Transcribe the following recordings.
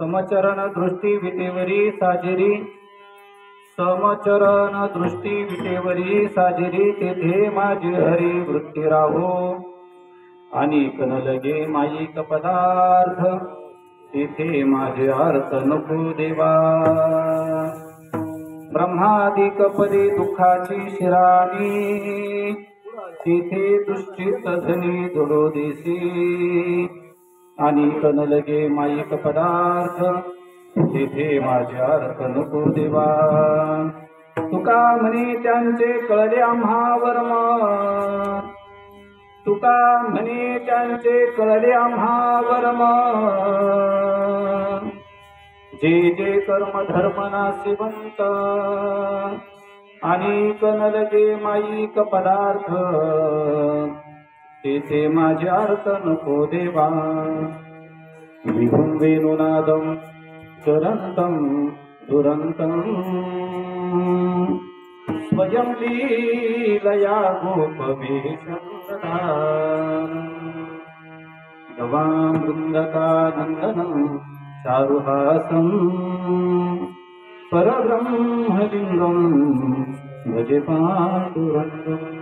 समचरण दृष्टी विटेवरी साजिरी, समचरण दृष्टी विटेवरी साजिरी, तेथे माझी हरी वृत्ती राहो. अनेक न लगे माईक पदार्थ, तेथे माझे अर्थ नको देवा. ब्रह्मादिक पदे दुःखाची शिराणी, तेथे दुश्चित धनी धुडो देसी. अनेक न लगे माईक पदार्थ, तेथे माझे अर्थ नको देवा. तुका म्हणे त्यांचे कळले आम्हा वर्म, तुका म्हणे त्यांचे कळले आम्हा वर्म. जे जे कर्म धर्म नाशिवंत, अनेक न लगे माईक पदार्थ, तेथे माझे अर्थ नको देवा. विभुं वेणुनादं चरन्तं दुरन्तं, स्वयं लीलया गोपवेशं ददामि. गवां वृन्दकानन्दनं चारुहासं, परब्रह्मलिङ्गं भजे पाण्डुरङ्गम्.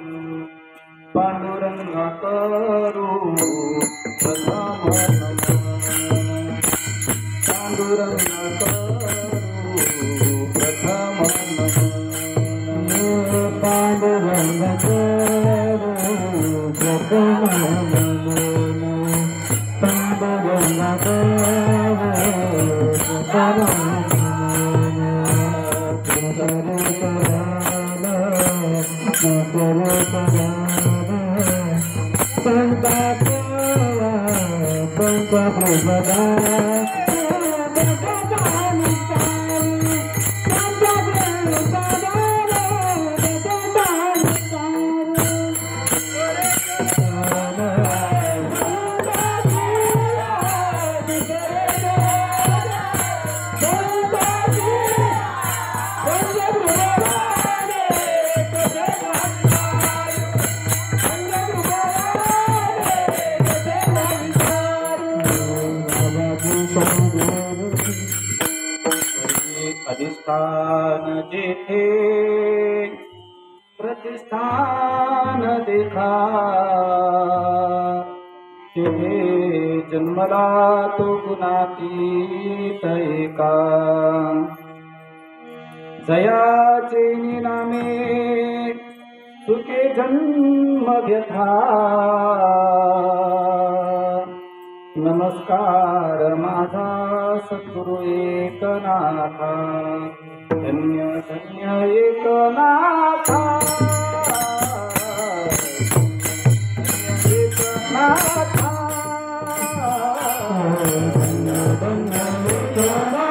पांडुरंगा करू प्रथम नमन, पांडुरंगा करू प्रथम नमन. पांडुरंगा करू प्रथम नमन, पांडुरंगा करू प्रथम नमन. अधिष्ठान जेथे प्रतिष्ठान देखा, तेथे जन्मला तो गुणातीत एका. जयाचे नामे सुखे जन्म व्यथा, नमस्कार माझा सद्गुरु एकनाथा. धन्य धन्य एकनाथा, एकनाथा. धन्य धन्य एकनाथा,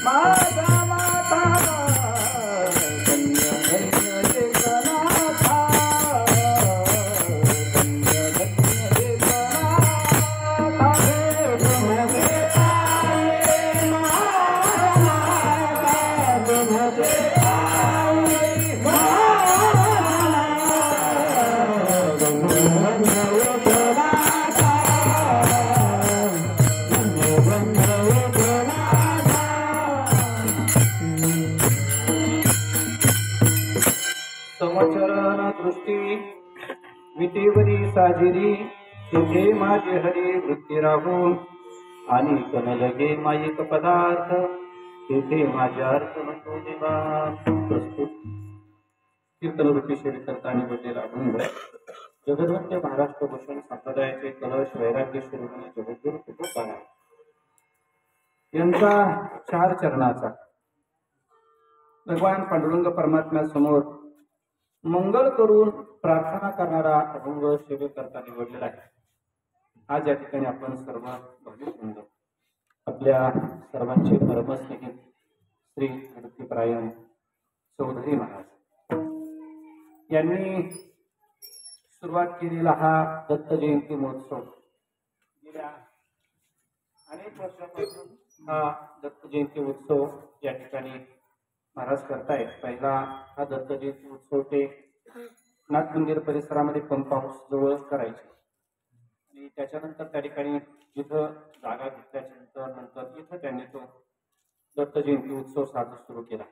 माझा माता. धन्य धन्य एकनाथा. शरण दृष्टी विटेवरी साजिरी तेथे माझे हरी वृत्ती राहू आणि कनलगे माईक पदार्थ तेथे माझे अर्थ नको देवा. प्रस्तुत कीर्तनरूपी सेवे करता निवडलेला अभंग जगद्वंद्य महाराष्ट्र भूषण संप्रदायाचे कलश वैराग्य शिरोमणी जगद्गुरु तुकोबाराय यांचा 4 चरणाचा भगवान पांडुरंग परमात्म्यासमोर मंगल करून प्रार्थना करणारा अभंग सेवे करता निवडलेला आहे. आज या ठिकाणी आपण सर्व भाविक वृंद आपल्या सर्वांचे परमस्नेही श्री भक्तिपरायण चौधरी महाराज यांनी सुरुवात केलेला हा दत्त जयंती महोत्सव गेल्या अनेक वर्षापासून हा दत्त जयंती उत्सव या ठिकाणी महाराज करतायत. पहिला हा दत्त जयंती उत्सव ते नाथ मंदिर परिसरामध्ये पंप हाऊस जवळ करायचे आणि त्याच्यानंतर त्या ठिकाणी जिथं जागा घेतल्याच्या नंतर इथं त्यांनी तो दत्त जयंती उत्सव साजरा सुरू केला.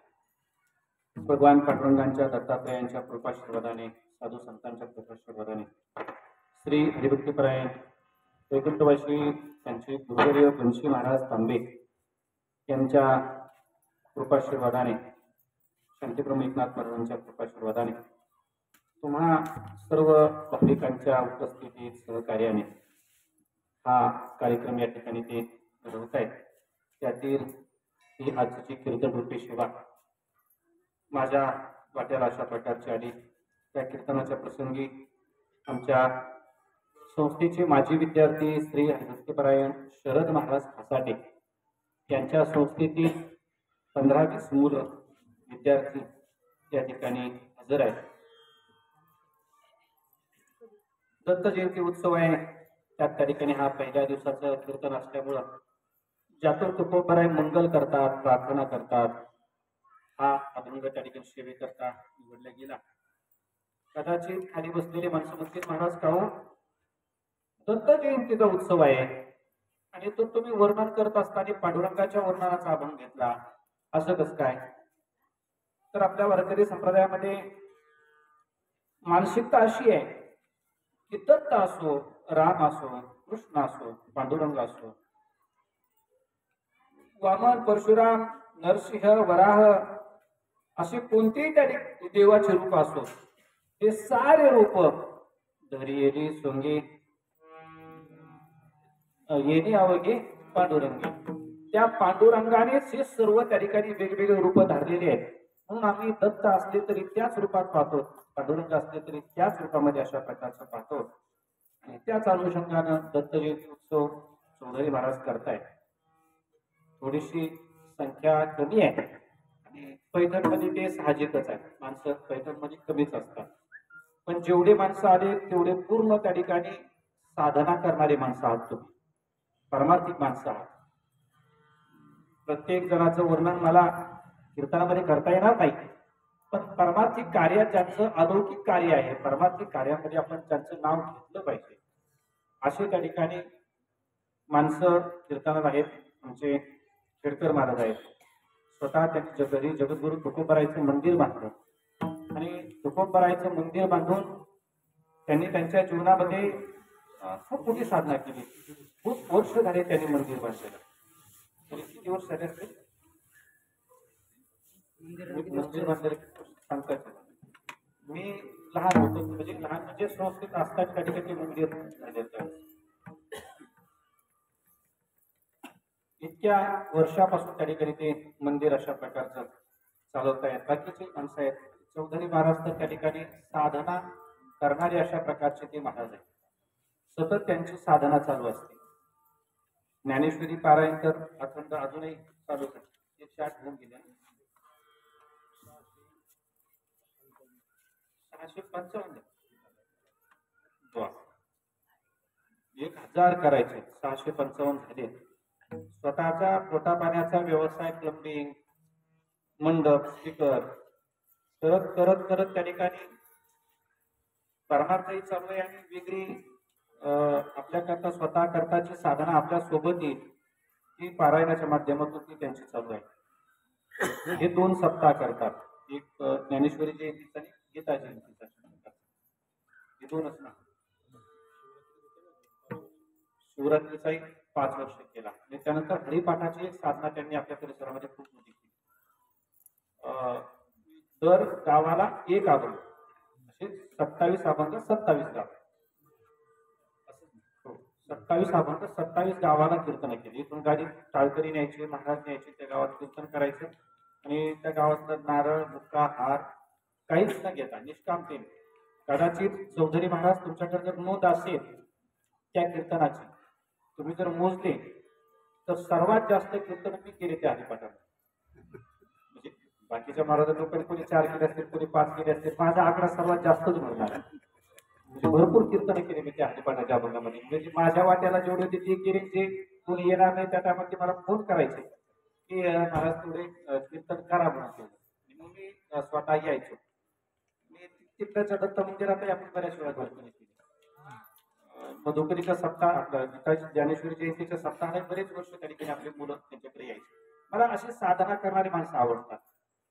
भगवान पांडुरंगांच्या दत्तात्रयांच्या कृपाशीर्वादाने साधू संतांच्या कृपाशीर्वादाने श्री हरिभक्तिपरायण वैकुंठवासी त्यांचे गुरुवर्य बंशी महाराज तांबे यांच्या कृपाशीर्वादाने शांतीप्रभू एकनाथ महाराजांच्या कृपाशीर्वादाने तुम्हा सर्व भाविकांच्या उपस्थितीत सहकार्याने हा कार्यक्रम या ठिकाणी ते घडवत आहेत. त्यातील ही आजची कीर्तनरूपी सेवा माझ्या वाट्याला अशा प्रकारची आली. त्या कीर्तनाच्या प्रसंगी आमच्या संस्थेचे माजी विद्यार्थी श्री हरिभक्तिपरायण शरद महाराज खासाटे यांच्या संस्थेतील 15-20 मुलं विद्यार्थी या ठिकाणी हजर आहेत. दत्त जयंती उत्सव आहे त्या ठिकाणी हा पहिल्या दिवसाचं कीर्तन असल्यामुळं ज्यातून तुकोबाराय मंगल करतात, प्रार्थना करतात, हा अभंग त्या ठिकाणी सेवेकरता निवडला गेला. कदाचित खाली बसलेले माणसं म्हणतील महाराज का हो दत्त जयंतीचा उत्सव आहे आणि तो तुम्ही वर्णन करत असताना पांडुरंगाच्या वर्णनाचा अभंग घेतला असं कसं काय? तर आपल्या वारकरी संप्रदायामध्ये मानसिकता अशी आहे की दत्त असो, राम असो, कृष्ण असो, पांडुरंग असो, वामन, परशुराम, नरसिंह, वराह असे कोणतेही त्या देवाचे रूप असो ते सारे रूप धरी येली सोंगे येणे अवघे पांडुरंगे त्या पांडुरंगानेच हे सर्व त्या ठिकाणी वेगवेगळे रूप धारलेले आहेत. म्हणून आम्ही दत्त असले तरी त्याच रूपात पाहतो, पांडुरंग असले तरी त्याच रूपामध्ये अशा प्रकारचं पाहतो आणि त्याच अनुषंगानं दत्त जयंती उत्सव चौधरी महाराज करतायत. थोडीशी संख्या कमी आहे आणि पैठणमध्ये ते साहजिकच आहे, माणसं पैठणमध्ये कमीच असतात. पण जेवढे माणसं आले तेवढे पूर्ण त्या ठिकाणी साधना करणारी माणसं आहात तुम्ही, परमार्थिक माणसं आहात. प्रत्येक जणाचं वर्णन मला कीर्तनामध्ये करता येणार नाही, पण परमार्थिक कार्यात ज्यांचं अलौकिक कार्य आहे, परमार्थिक कार्यामध्ये आपण त्यांचं नाव घेतलं पाहिजे असे त्या ठिकाणी माणसं कीर्तनात आहेत. आमचे खेडकर महाराज आहेत, स्वतः त्यांच्या घरी जगद्गुरु तुकोबारायचं मंदिर बांधलं आणि तुकोबारायचं मंदिर बांधून त्यांनी त्यांच्या जीवनामध्ये खूप मोठी साधना केली. खूप वर्ष झाले त्यांनी मंदिर बांधलेलं. तरी किती वर्ष झाले असते मंदिर बांधलेलं सांगतात. मी लहान होतो, म्हणजे लहान म्हणजे संस्कृत असताना त्या ठिकाणी मंदिर झालेलं. इतक्या वर्षापासून त्या ठिकाणी ते मंदिर अशा प्रकारचं चालवत आहेत. बाकीचे माणसं आहेत. चौधरी महाराज तर त्या ठिकाणी साधना करणारे अशा प्रकारचे ते महाराज आहेत. सतत त्यांची साधना चालू असते. ज्ञानेश्वरी पारायण तर अखंड अजूनही चालू आहे. 108 होऊन गेले. 655 1000 करायचे, 655 झाले. स्वतःचा पोटा पाण्याचा व्यवसाय, प्लंबिंग, मंडप, स्पीकर करत करत करत त्या ठिकाणी परमार्थही चालू आहे आणि वेगळी आपल्याकरता स्वतः करताची साधना आपल्या सोबत येईल ती पारायणाच्या माध्यमातून ती त्यांची चालू आहे. हे 2 सप्ताह करतात. एक ज्ञानेश्वरी जयंतीचा आणि गीता जयंतीचा हे दोनच ना. शिवरात्रीचा एक 5 वर्ष केला आणि त्यानंतर हरिपाठाची एक साधना त्यांनी आपल्या परिसरामध्ये खूप मोठी केली. दर गावाला एक अभंग, असे 27 अभंग 27 गाव, 27 अभंग 27 गावाला कीर्तन केली. इथून गाडी टाळकरी न्यायची, महाराज न्यायचे, त्या गावात कीर्तन करायचं आणि त्या गावातलं नारळ मुक्का हार काहीच न घेता निष्कामतेने, कदाचित चौधरी महाराज तुमच्याकडे जर नोंद असेल त्या कीर्तनाची, तुम्ही जर मोजले तर सर्वात जास्त कीर्तन मी केले त्या हरिपाठामध्ये. म्हणजे बाकीच्या महाराज लोकांनी कोणी 4 केले असतील, कोणी 5 केले असतील, माझा आकडा सर्वात जास्तच म्हणणार आहे. म्हणजे भरपूर कीर्तन केले मी त्या हरिपाठाच्या अभंगामध्ये. म्हणजे माझ्या वाट्याला जेवढे होते ते केले, जे कोणी येणार नाही त्या टायमात मला फोन करायचे की महाराज थोडे कीर्तन करा म्हणून. मग मी स्वतः यायचो. मी तिथल्याच्या दत्त मंदिरातही आपण बऱ्याच वेळा कीर्तन केली. मधुकरीचा सप्ताह, आपला गीताची ज्ञानेश्वरी जयंतीच्या सप्ताहाने बरेच वर्ष त्या ठिकाणी आपली मुलं त्यांच्याकडे यायची. मला अशी साधना करणारी माणसं आवडतात.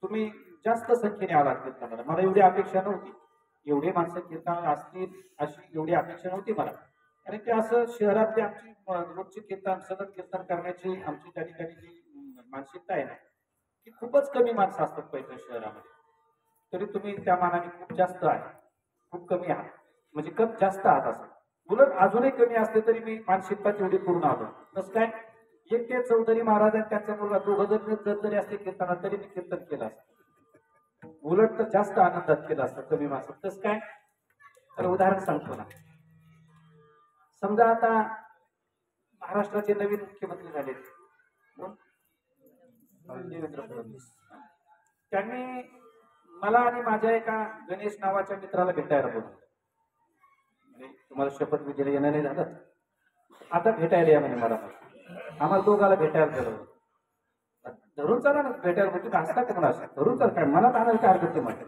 तुम्ही जास्त संख्येने आलात कीर्तनाला, मला एवढी अपेक्षा नव्हती. एवढे माणसं कीर्तन असतील अशी एवढी अपेक्षा नव्हती मला. आणि ते असं शहरातली आमची रोजची कीर्तन सतत कीर्तन करण्याची आमची त्या ठिकाणी जी मानसिकता आहे ना, ती खूपच कमी माणसं असतात पैठण शहरामध्ये. तरी तुम्ही त्या मानाने खूप जास्त आहे, खूप कमी आहात, म्हणजे कप जास्त आहात असं. उलट अजूनही कमी असते तरी मी मानसिकता तेवढी पूर्ण आलो. तसं काय, एक ते चौधरी महाराज आणि त्यांचा मुलगा दोघं जरी असते कीर्तनात तरी मी कीर्तन केलं असतं. उलट तर जास्त आनंदात केलं असतं कमी माणसात. तसं काय, तर उदाहरण सांगतो ना. समजा आता महाराष्ट्राचे नवीन मुख्यमंत्री झाले देवेंद्र फडणवीस, त्यांनी मला आणि माझ्या एका गणेश नावाच्या मित्राला भेटायला बोलवलं. म्हणजे तुम्हाला शपथविधीला येणं नाही झालं, आता भेटायला या म्हणे मला. आम्हाला दोघाला भेटायला बोलवलं. धरून चला ना भेटायला बोलतो, हसता का म्हणा, धरून चल काय मनात आणायला काय हरकत तुम्हाला.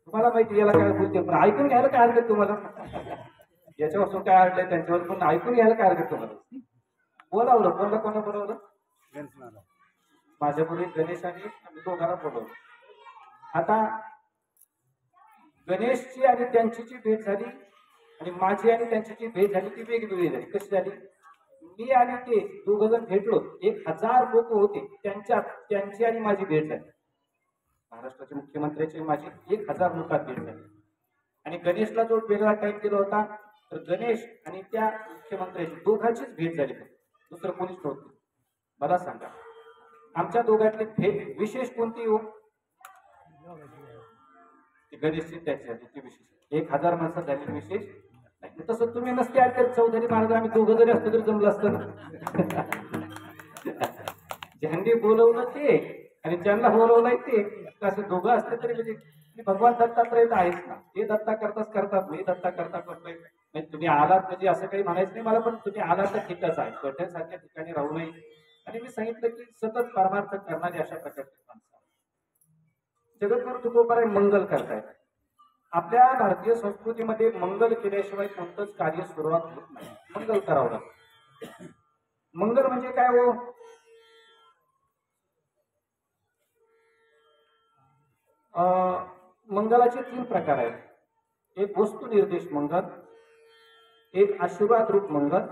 तुम्हाला माहिती याला काय बोलते, पण ऐकून घ्यायला काय हरकत तुम्हाला. याच्यापासून काय अडलंय त्यांच्यावर, पण ऐकून घ्यायला काय हरकत तुम्हाला. बोलावलं, कोणला कोणा बोलावलं, माझ्या मुली गणेशाने आम्ही दोघांना बोलवलं. आता गणेशची आणि त्यांची जी भेट झाली आणि माझी आणि त्यांची जी भेट झाली ती वेगवेगळी झाली. कशी झाली, मी आणि ते दोघ जण भेटलो, 1000 लोक होते, त्यांची आणि माझी भेट झाली. महाराष्ट्राच्या मुख्यमंत्र्याची माझी 1000 लोकात भेट झाली. आणि गणेशला जो वेगळा टाईम दिला होता, तर गणेश आणि त्या मुख्यमंत्र्याची दोघांचीच भेट झाली, दुसरं कोणीच नव्हतं. मला सांगा, आमच्या दोघांतली भेट विशेष कोणती हो? गणेशची त्याची झाली ती विशेष. 1000 माणसात झाली विशेष. तसं तुम्ही नसते ऐकत चौधरी महाराज, आम्ही दोघं जरी असतो तरी जमलं असतं ना. ज्यांनी बोलवलं ते आणि ज्यांना बोलवलंय ते, असं दोघं असले तरी म्हणजे भगवान दत्तात्रय आहेच ना. ते दत्ता करतात, मी दत्ता करतोय. म्हणजे तुम्ही आलात म्हणजे असं काही म्हणायचं नाही मला, पण तुम्ही आलात तर ठीकच आहे. पैठण सारख्या ठिकाणी राहू नये. आणि मी सांगितलं की सतत परमार्थ करणारे अशा प्रकारचे माणसं जगद्गुरु तुकोबाराय मंगल करतायत. आपल्या भारतीय संस्कृतीमध्ये मंगल केल्याशिवाय कोणतंच कार्य सुरुवात होत नाही. मंगल करावं लागतं. मंगल म्हणजे काय हो? मंगलाचे 3 प्रकार आहेत. एक वस्तू निर्देश मंगल, एक आशीर्वाद रूप मंगल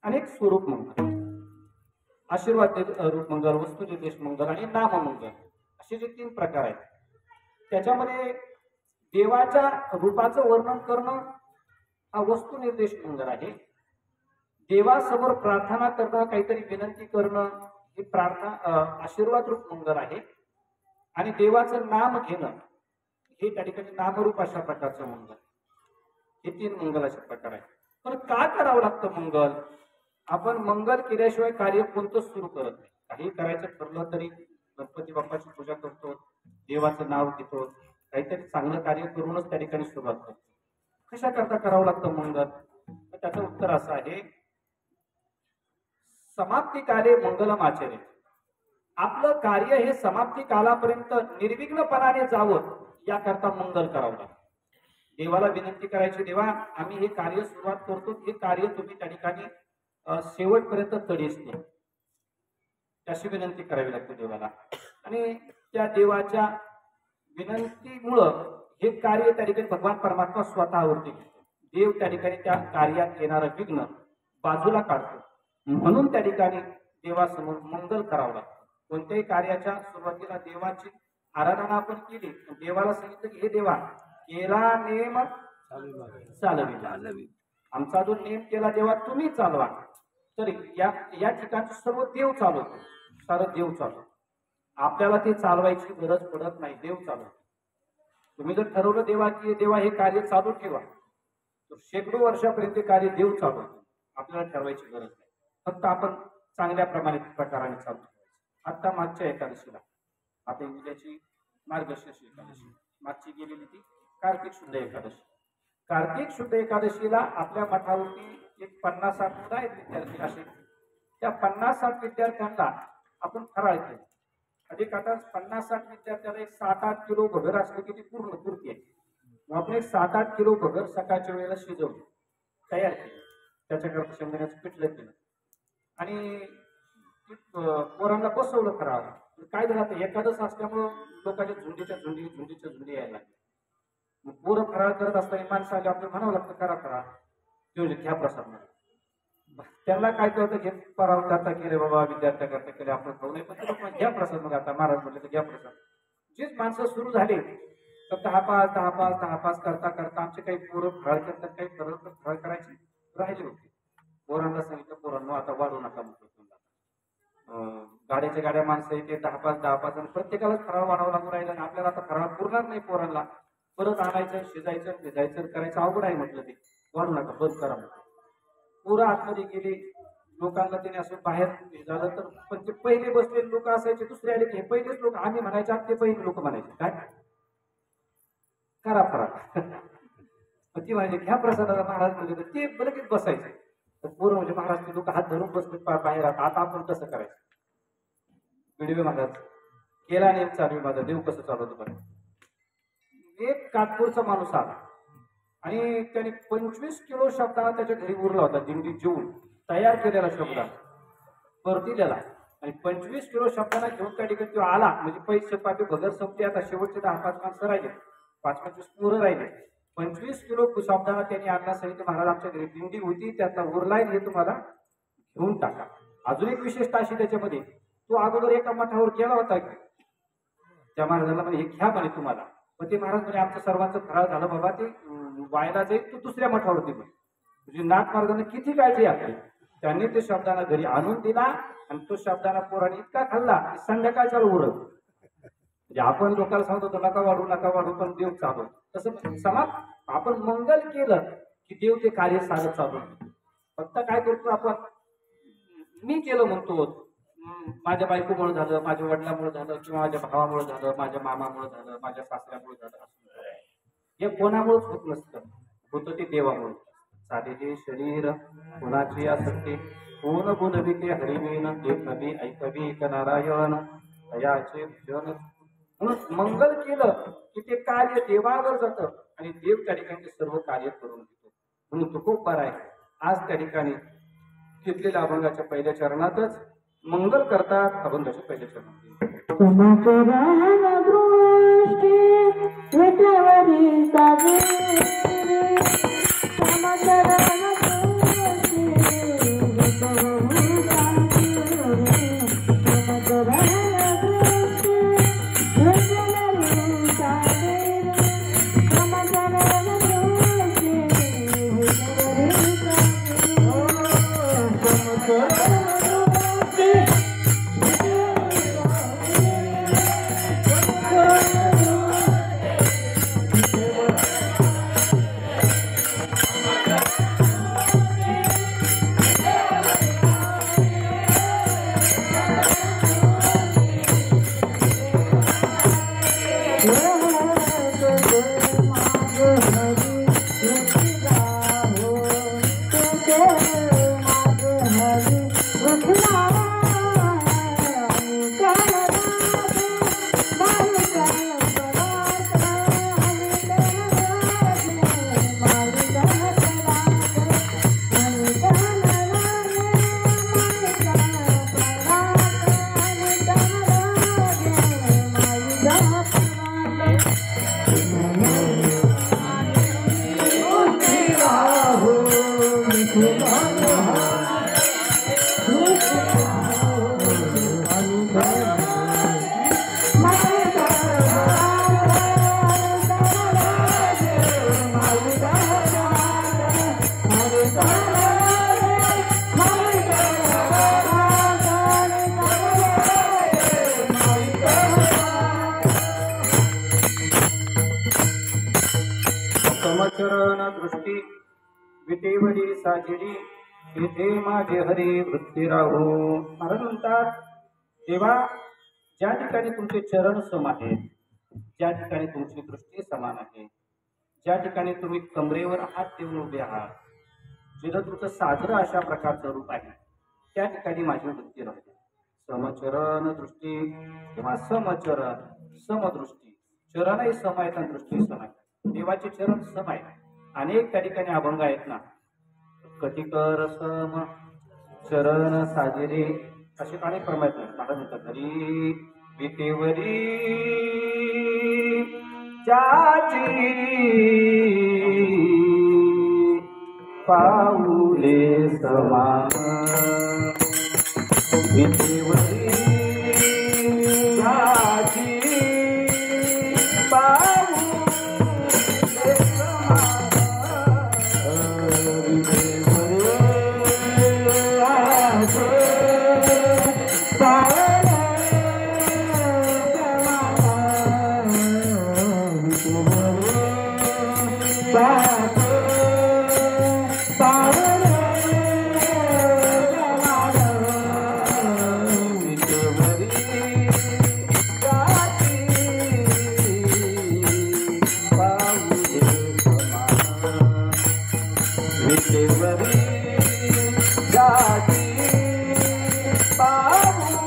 आणि एक स्वरूप मंगल. आशीर्वाद रूप मंगल, वस्तू निर्देश मंगल आणि नाम मंगल असे जे 3 प्रकार आहेत. त्याच्यामध्ये देवाच्या रूपाचं वर्णन करणं हा वस्तू निर्देश मंगल आहे. देवासमोर प्रार्थना करणं, काहीतरी विनंती करणं ही प्रार्थना आशीर्वाद रूप मंगल आहे. आणि देवाचं नाम घेणं हे त्या ठिकाणी नामरूप अशा प्रकारचं मंगल. हे 3 मंगलाचे प्रकार आहेत. पण का करावं लागतं मंगल? आपण मंगल केल्याशिवाय कार्य कोणतंच सुरू करत नाही. काही करायचं ठरलं तरी गणपती बाप्पाची पूजा करतो, देवाचं नाव घेतो, काहीतरी चांगलं कार्य करूनच त्या ठिकाणी सुरुवात करतो. कशा करता करावं लागतं मंगल? तर त्याचं उत्तर असं आहे, समाप्ती काले मंगलम आचरे. आपलं कार्य हे समाप्ती कालापर्यंत निर्विघ्नपणाने जावं याकरता मंगल करावं लागतं. देवाला विनंती करायची, देवा आम्ही हे कार्य सुरुवात करतो, हे कार्य तुम्ही त्या ठिकाणी शेवटपर्यंत तडीस नाही, अशी विनंती करावी लागते देवाला. आणि त्या देवाच्या विनंतीमुळं हे कार्य त्या ठिकाणी भगवान परमात्मा स्वतःवरती घेतो. देव त्या ठिकाणी त्या कार्यात येणारं विघ्न बाजूला काढतो. म्हणून त्या ठिकाणी देवासमोर मंगल करावं लागतं. कोणत्याही कार्याच्या सुरुवातीला देवाची आराधना आपण केली, देवाला सांगितलं की हे देवा केला नेम चालवी, आमचा जो नेम केला देवा तुम्ही चालवा. तर या ठिकाणचं सर्व देव चालवतो, सारं देव चालवतो. आपल्याला ते चालवायची गरज पडत नाही, देव चालवतो. तुम्ही जर ठरवलं देवा की देवा हे कार्य चालू ठेवा, तर शेकडो वर्षापर्यंत कार्य देव चालवतो. आपल्याला ठरवायची गरज नाही, फक्त आपण चांगल्या प्रकाराने चालू ठेवायचं. आता मागच्या एकादशीला, आता उद्याची मार्गशीर्ष एकादशी, मागची गेलेली ती कार्तिक शुद्ध एकादशी. कार्तिक शुद्ध एकादशीला आपल्या मठावरती एक 50-60 मुलं आहेत विद्यार्थी, असे त्या 50-60 विद्यार्थ्यांना आपण फराळ केलं. अधिक आता 50-60 विद्यार्थ्यांना एक 7-8 किलो भगर असलं की ती पूर्ती आहे. मग आपण एक 7-8 किलो भगर सकाळच्या वेळेला शिजवली, तयार केली, त्याच्याकरता शेंगदाण्याचं पिठलं केलं आणि पोरांना बसवलं फराळ. काय झालं, आता एकादश असल्यामुळं लोकांच्या झुंडी यायला लागली. मग पोरं फराळ करत असताना माणसं आली, आपल्याला म्हणावं लागतं करा फराळ, म्हणजे घ्या प्रसाद म्हणून. त्यांना काय कळतं, घे फराळ करता केले बाबा, विद्यार्थ्याकरता केले, आपण खाऊ नाही, पण घ्या प्रसाद. मग आता महाराज म्हटलं तर घ्या प्रसाद. जेच माणसं सुरू झाले तर 10-5 करता आमचे काही पोरं फराळ करतात, काही फराळ करायचे राहिले होते. पोरांना सांगितलं, पोरांना आता वाढू नका म्हटलं, गाड्याच्या गाड्या माणसं येते 10-5 आणि प्रत्येकालाच फराळ वाढावं लागून राहिलं. आणि आपल्याला आता फराळ पुरणार नाही, पोरांना परत आणायचं, शिजायचं, भिजायचं करायचं अवघड आहे म्हटलं, ते वाढू नका, बंद करा म्हटलं. पोरं आतमध्ये गेले, लोकांना त्याने असं बाहेर झालं तर, पण ते पहिले बसलेले लोक असायचे, दुसरे आले की हे पहिलेच लोक, आम्ही म्हणायचे ते पहिले लोक म्हणायचे काय करा फराळ. ती म्हणजे घ्या प्रसादाला महाराज म्हणजे ते लगेच बसायचे. तर पोरं म्हणजे महाराज ते लोक हात धरून बसले बाहेर, आता आपण कसं करायचं. विडवे महाराज केला नेम चालू, माझा देव कसं चालवतो बरं. एक कातपूरचा माणूस आला आणि त्याने 25 किलो शब्दाला त्याच्या घरी उरला होता, दिंडी जेवून तयार केलेला शब्दा परतीलेला, आणि 25 किलो शब्दाला घेऊन त्या ठिकाणी तो आला. म्हणजे पैसे पाठी भगर संपली, आता शेवटचे 10-5 माणसं राहिले, 5-25 पोरं राहिले. 25 किलो शब्दाला त्यांनी आणला. सांगितलं महाराज आमच्या घरी दिंडी होती, त्यातला उरलाय, हे तुम्हाला घेऊन टाका. अजून एक विशेषता अशी त्याच्यामध्ये, तो अगोदर एका मठावर गेला होता की त्या महाराजाला म्हणे हे घ्या म्हणे तुम्हाला. पण ते महाराज म्हणजे आमचं सर्वांचं फराळ झालं बाबा, ते व्हायला जाईल, तू दुसऱ्या मठावरती म्हणे. म्हणजे नाथ महाराजांना किती काळजी आपली. त्यांनी ते शब्दांना घरी आणून दिला आणि तो शब्दांना पोराने इतका खाल्ला की संध्याकाळच्या उरत. म्हणजे आपण लोकांना सांगतो नका वाढू, पण देव चालू. तसं समाज आपण मंगल केलं की देव ते कार्य सारं चालू. फक्त काय करतो आपण, मी केलं म्हणतो, माझ्या बायकोमुळे झालं, माझ्या वडिलांमुळे झालं, किंवा माझ्या भावामुळे झालं, माझ्या मामामुळे झालं, माझ्या सासऱ्यामुळे झालं, हे कोणामुळेच होत नसतं, होतं ते देवामुळे. साधे शरीर कोणाची आसक्ती, कोण गुणविके हरिवीन, एक नवी ऐकवी एक नारायण याचे जन. म्हणून मंगल केलं की ते कार्य देवावर जातं आणि देव त्या ठिकाणी सर्व कार्य करून घेतो. म्हणून तो खूप बरा आहे. आज त्या ठिकाणी घेतलेल्या अभंगाच्या पहिल्या चरणातच मंगल करतात. अभंगाच्या पहिल्या चरणात समचरण दृष्टी विटेवरी साजिरी तेथे माझे हरी वृत्ती राहो. महाराज म्हणतात तेव्हा ज्या ठिकाणी तुमचे चरण सम आहेत, ज्या ठिकाणी तुमची दृष्टी समान आहे, ज्या ठिकाणी तुम्ही कमरेवर हात ठेवून उभे आहात, जिथं तुमचं साजरं अशा प्रकारचं रूप आहे, त्या ठिकाणी माझी वृत्ती राहते. समचरण दृष्टी किंवा समचरण समदृष्टी, चरणही सम आहेत आणि दृष्टी सम आहे. देवाचे चरण सम आहेत. अनेक त्या ठिकाणी अभंग आहेत ना, कटिकर सम चरण साजिरे असे अनेक प्रमाण आहेत. महाराज म्हणतात हरी विटेवरी ज्याची पाऊले समान विटेवरी ज्याची पाऊले समान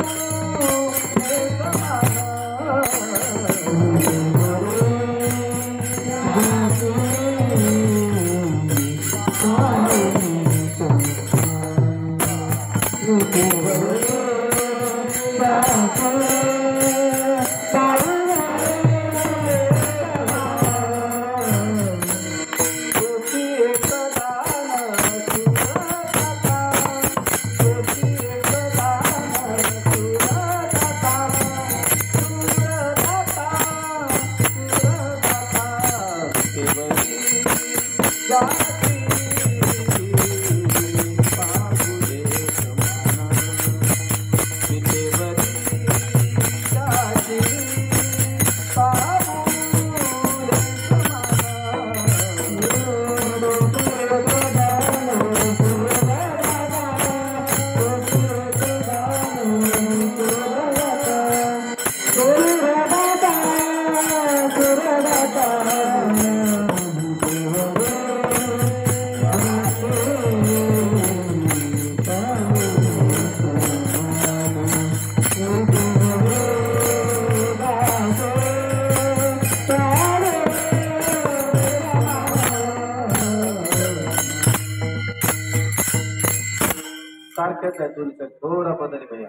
सारख्याच आहे दोन्हीचा थोडा बदल भैया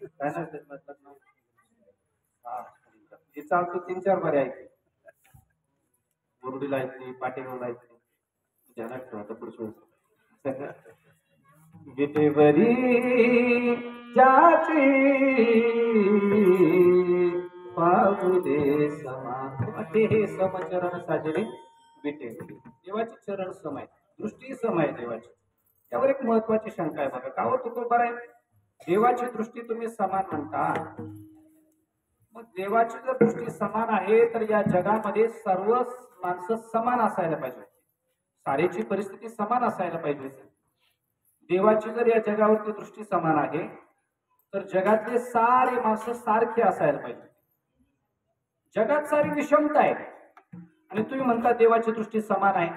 काय नाही मतलब हे चालतो 3-4 बरे ऐकले मुरडीला ऐकली पाठीवर ऐकली ध्यानात ठेवा तर पुढच्या विटेवरी ज्याची पाऊले समान ते हे समचरण साजरे विटेवरी देवाचे चरण सम आहे, दृष्टी सम आहे देवाची. त्यावर एक महत्वाची शंका आहे बघा, का होतो तो बरं आहे देवाची दृष्टी तुम्ही समान म्हणता, मग देवाची जर दृष्टी समान आहे तर या जगामध्ये सर्व माणसं समान असायला पाहिजे, सारेची परिस्थिती समान असायला पाहिजे. देवाची जर या जगावरती दृष्टी समान आहे तर जगातले सारे माणसं सारखे असायला पाहिजे. जगात सारी विषमता आहे आणि तुम्ही म्हणता देवाची दृष्टी समान आहे.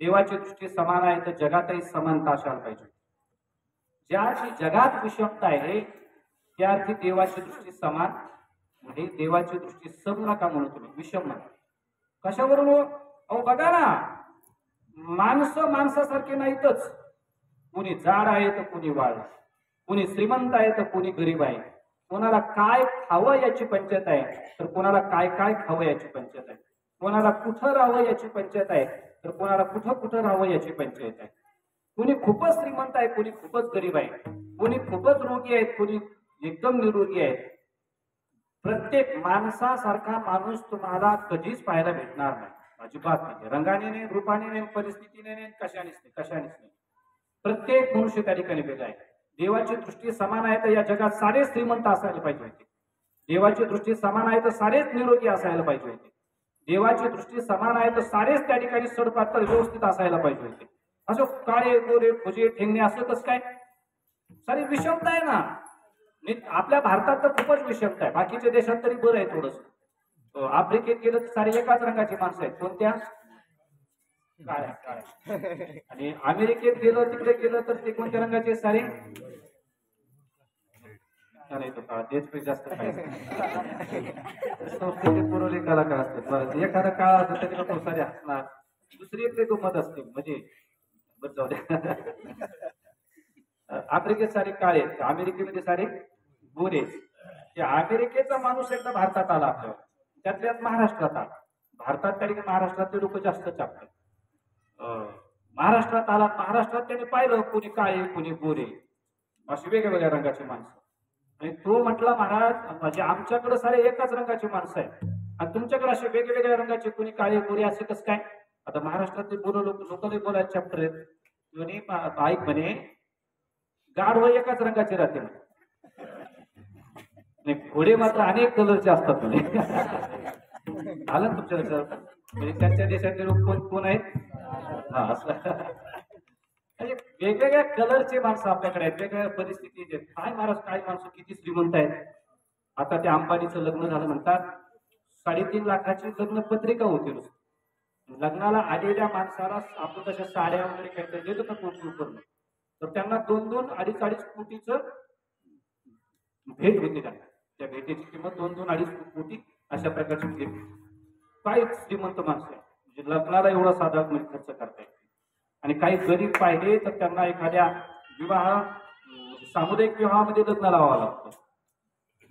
देवाची दृष्टी समान आहे तर जगातही समानता असायला पाहिजे. ज्याची जगात विषमता आहे त्या अर्थी देवाची दृष्टी समान म्हणजे देवाची दृष्टी सम नका म्हणू तुम्ही, विषम म्हणा. कशावरून? अहो बघा ना, माणसं माणसासारखे नाहीतच. कुणी जाड आहे तर कुणी वाळ, कुणी श्रीमंत आहे तर कुणी गरीब आहे. कोणाला काय खावं याची पंचायत आहे तर कोणाला काय काय खावं याची पंचायत आहे. कोणाला कुठं राहावं याची पंचायत आहे तर कोणाला कुठं कुठं राहावं याची पंचायत आहे. कुणी खूपच श्रीमंत आहे, कुणी खूपच गरीब आहे, कुणी खूपच रोगी आहेत, कुणी एकदम निरोगी आहेत. प्रत्येक माणसासारखा माणूस तुम्हाला कधीच पाहायला भेटणार नाही, अजिबात नाही. रंगाने नाही, रूपाने नाही, परिस्थितीने नाही, कशानेच नाही. प्रत्येक मनुष्य त्या ठिकाणी वेगळा आहे. देवाची दृष्टी समान आहे तर या जगात सारे श्रीमंत असायला पाहिजे होते. देवाची दृष्टी समान आहे तर सारेच निरोगी असायला पाहिजे होते. देवाची दृष्टी समान आहे तर सारेच त्या ठिकाणी सडपातळ व्यवस्थित असायला पाहिजे होते. असं काळे गोरे भुजे ठेंगणे असं कसं काय? सारी विषमता आहे ना. आपल्या भारतात तर खूपच विषमता आहे. बाकीच्या देशात तरी बरं आहे थोडस. आफ्रिकेत गेलं तर सारे एकाच रंगाची माणसं आहेत. कोणत्या? काळ्या काळ्या. आणि अमेरिकेत गेलं तिकडे गेलं तर ते कोणत्या रंगाचे? सारे नाही तो काळ तेच जास्त संस्कृती पुरवली कलाकार असतात. एखादा काळ असतो तरी लोक सारे हसणार. दुसरी एक गंमत असते म्हणजे बरं जाऊ द्या. आफ्रिकेत सारे काळे, अमेरिकेमध्ये सारे गोरे. अमेरिकेचा माणूस एकदा भारतात आला आपल्यावर, त्यातल्यात महाराष्ट्रात आला. भारतात त्या ठिकाणी महाराष्ट्रातले लोक जास्त चापतात. महाराष्ट्रात आला, महाराष्ट्रात त्यांनी पाहिलं कोणी काळे कोणी गोरे अशी वेगवेगळ्या रंगाची माणसं. आणि तो म्हटला महाराज म्हणजे आमच्याकडे सारे एकाच रंगाची माणसं आहेत आणि तुमच्याकडे असे वेगवेगळ्या रंगाचे कोणी काळे गोरे असे कसं काय? आता महाराष्ट्रातले लोकांनी बोलायचे चॅप्टर आहेत. ऐक म्हणे गाढव एकाच रंगाचे राहते म्हणे, घोडे मात्र अनेक कलरचे असतात म्हणे. आलं तुमच्या लक्षात? म्हणजे त्यांच्या देशातले लोक कोण कोण आहेत? हा असं म्हणजे वेगवेगळ्या कलरचे माणसं आपल्याकडे आहेत, वेगवेगळ्या परिस्थिती आहेत. काय महाराज काही माणसं किती श्रीमंत आहेत. आता त्या अंबानीचं लग्न झालं म्हणतात 3.5 लाखाची लग्न पत्रिका होती. लग्नाला आलेल्या माणसाला आपण तशा साड्या वगैरे काहीतरी देतो ना कोटी करून, तर त्यांना 2-2, 2.5 कोटीचं भेट होती. त्यांना त्या भेटीची किंमत 2-2, 2.5 कोटी अशा प्रकारची भेट. काय श्रीमंत माणसं आहे म्हणजे लग्नाला एवढा साधा खर्च करता येईल. आणि काही गरीब पाहिले तर त्यांना एखाद्या सामुदायिक विवाहामध्ये लग्न लावावं लागतं.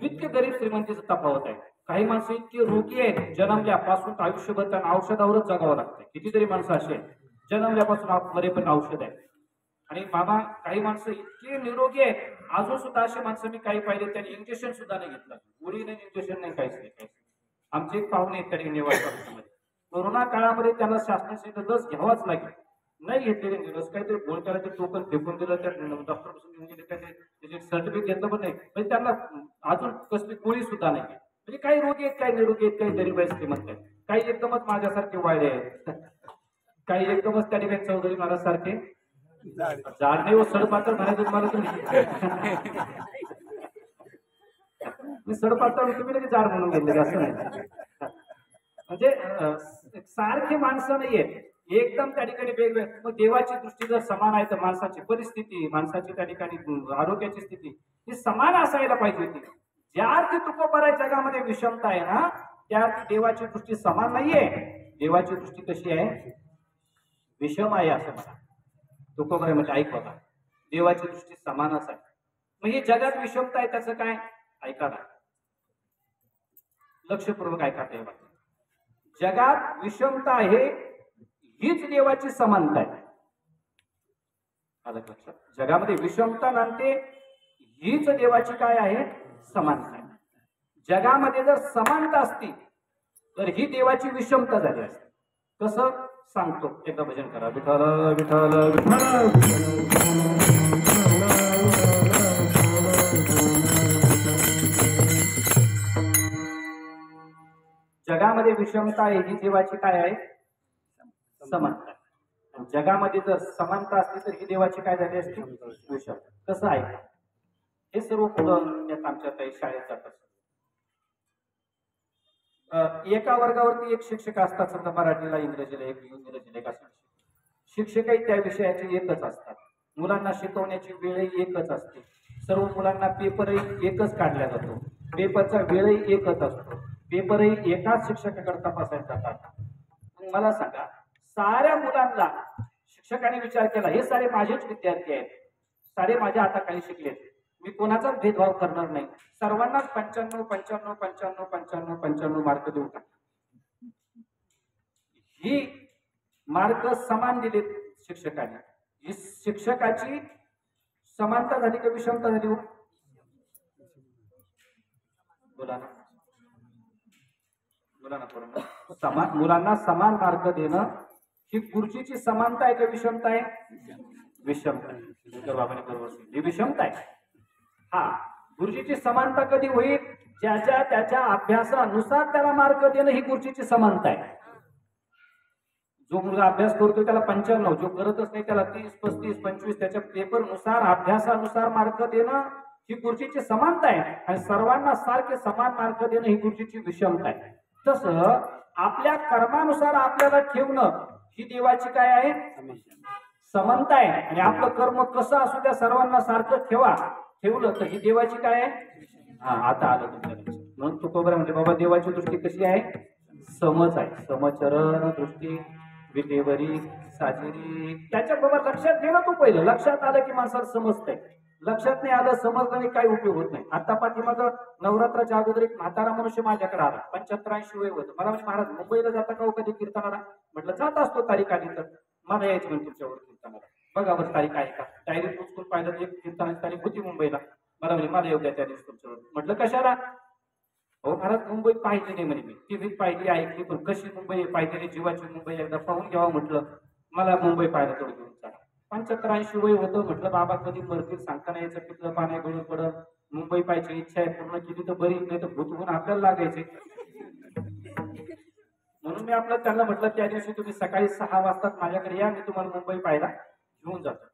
इतके गरीब श्रीमंतीचं तफावत आहे. काही माणसं इतकी रोगी आहेत जन्मल्यापासून आयुष्यभर त्यांना औषधावरच जगावं लागतं. कितीतरी माणसं अशी आहेत जन्मल्यापासून मरेपर्यंत औषध आहे. आणि मामा काही माणसं इतके निरोगी आहेत अजून सुद्धा अशी माणसं मी काही पाहिले त्यांनी इंजेक्शन सुद्धा नाही घेतलं. गोळी नाही, इंजेक्शन नाही, काहीच नाही. आमचे एक पाहुणे आहेत तरी निवाडमध्ये कोरोना काळामध्ये त्यांना शासनाची लस घ्यावाच लागेल. नाही घेतलेले लस काहीतरी बोल त्याला ते टोकन फेकून दिलं त्या डॉक्टर पासून घेऊन गेले त्याचे सर्टिफिकेट घेतलं पण नाही. म्हणजे त्यांना अजून कसली गोळी सुद्धा नाही. म्हणजे काही रोगी आहेत, काही निरोगी आहेत, काही गरीब आहेत, श्रीमंत आहेत. काही एकदमच माझ्यासारखे वायले आहेत, काही एकदमच त्या ठिकाणी चौधरी महाराज सारखे झाड नाही व सडपातळ म्हणायचं तुम्हाला. तुम्ही सडपातळ तुम्ही लगेच झाड म्हणून घेतले असं नाही. म्हणजे सारखे माणसं नाहीये, एकदम त्या ठिकाणी वेगवेगळे. मग देवाची दृष्टी जर समान आहे तर माणसाची परिस्थिती, माणसाची त्या ठिकाणी आरोग्याची स्थिती ही समान असायला पाहिजे होती. ज्या अर्थी तुकोबराय जगामध्ये विषमता आहे ना त्या अर्थी देवाची दृष्टी समान नाहीये. देवाची दृष्टी कशी आहे? विषम आहे असं म्हणा. तुकोबराय म्हणजे ऐक बघा, देवाची दृष्टी समानच आहे. मग ही जगात विषमता आहे त्याचं काय? ऐका ना, लक्षपूर्वक ऐका. तेव्हा जगात विषमता आहे हीच देवाची समानता आहे. आलं लक्षात? जगामध्ये विषमता नांदते हीच देवाची काय आहे? समानता आहे. जगामध्ये जर समानता असती तर ही देवाची विषमता झाली असती. कसं सांगतो, एकदा भजन करा. विठ्ठल विठ्ठल विठ्ठल. जगामध्ये विषमता आहे ही देवाची काय आहे? समानता. जगामध्ये जर समानता असती तर ही देवाची काय झाली असती? विषमता. कसं आहे? हे सर्व मुलं आमच्या काही शाळेत जातात. एका वर्गावरती एक शिक्षक असतात. समजा मराठीला, इंग्रजीला एक, इंग्रजीला एक असं शिक्षकही त्या विषयाचे एकच असतात. मुलांना शिकवण्याची वेळही एकच असते. सर्व मुलांना पेपरही एकच काढला जातो. पेपरचा वेळही एकच असतो. पेपरही एकाच शिक्षकाकडे तपासायला जातात. मला सांगा, साऱ्या मुलांना शिक्षकाने विचार केला हे सारे माझेच विद्यार्थी आहेत, सारे माझ्या हाताखाली शिकलेत, मी कोणाचाच भेदभाव करणार नाही, सर्वांनाच 95 95 95 95 95 मार्क देऊ टाक. ही मार्क समान दिले शिक्षकाने. ही शिक्षकाची समानता झाली का विषमता झाली? बोला ना, बोला ना. समान मुलांना समान मार्क देणं ही गुरुजीची समानता आहे का विषमता आहे? विषमता आहे. बाबाने बरोबर ही विषमता आहे. हा, गुरुजीची समानता कधी होईल? ज्याच्या त्याच्या अभ्यासानुसार त्याला मार्क देणं ही गुरुजीची समानता आहे. जो मुलगा अभ्यास करतो त्याला 95, जो करतच नाही त्याला 30, 35, 25 त्याच्या पेपरनुसार अभ्यासानुसार मार्क देणं ही गुरुजीची समानता आहे. आणि सर्वांना सारखे समान मार्क देणं ही गुरुजीची विषमता आहे. तसं आपल्या कर्मानुसार आपल्याला ठेवणं ही देवाची काय आहे? समानता आहे. आणि आपलं कर्म कसं असू द्या सर्वांना सारखं ठेवलं तर ही देवाची काय आहे? आता आलं तुमच्या. म्हणून तुकोबरा म्हणजे बाबा देवाची दृष्टी कशी आहे? समच आहे. समचरण दृष्टी विटेवरी साजिरी. त्याच्याबरोबर लक्षात घे ना तू. पहिलं लक्षात आलं की माणसाला समजतंय. लक्षात नाही आलं, समजलं नाही, काही उपयोग होत नाही. आता पाठीमागं नवरात्राच्या अगोदर एक म्हातारा मनुष्य माझ्याकडे आला. 75-80 वय होतं. मला म्हणजे महाराज मुंबईला जाता का हो कधी कीर्तनाला? म्हटलं जात असतो तारीख आली तर. मला यायचं म्हणजे तुमच्यावर कीर्तनाला. बघा बरं तारीख आहे का? डायरेक्ट उचकून पाहिलं तर एक कीर्तनाची तारीख होती मुंबईला. मला म्हणजे मला येऊ द्या त्या दिवशी तुमच्यावर. म्हटलं कशाला? हो महाराज मुंबई पाहिली नाही म्हणे. मी टीव्हीत पाहिली ऐकली पण कशी मुंबई पाहिली? जीवाची मुंबई एकदा पाहून घ्यावं म्हटलं. मला मुंबई पाहायला थोडं घेऊन चला. 75-80 वय होतं. म्हटलं बाबा कधी मरतील सांगता नाही यायचं. तिथलं पाण्या गळून पडत. मुंबई पाहायची इच्छा आहे, पूर्ण केली तर बरी, नाही तर भूत होऊन आपल्याला लागायचे. म्हणून मी आपलं त्यांना म्हटलं त्या दिवशी तुम्ही सकाळी 6 वाजता माझ्याकडे या, मी तुम्हाला मुंबई पाहायला घेऊन जातो.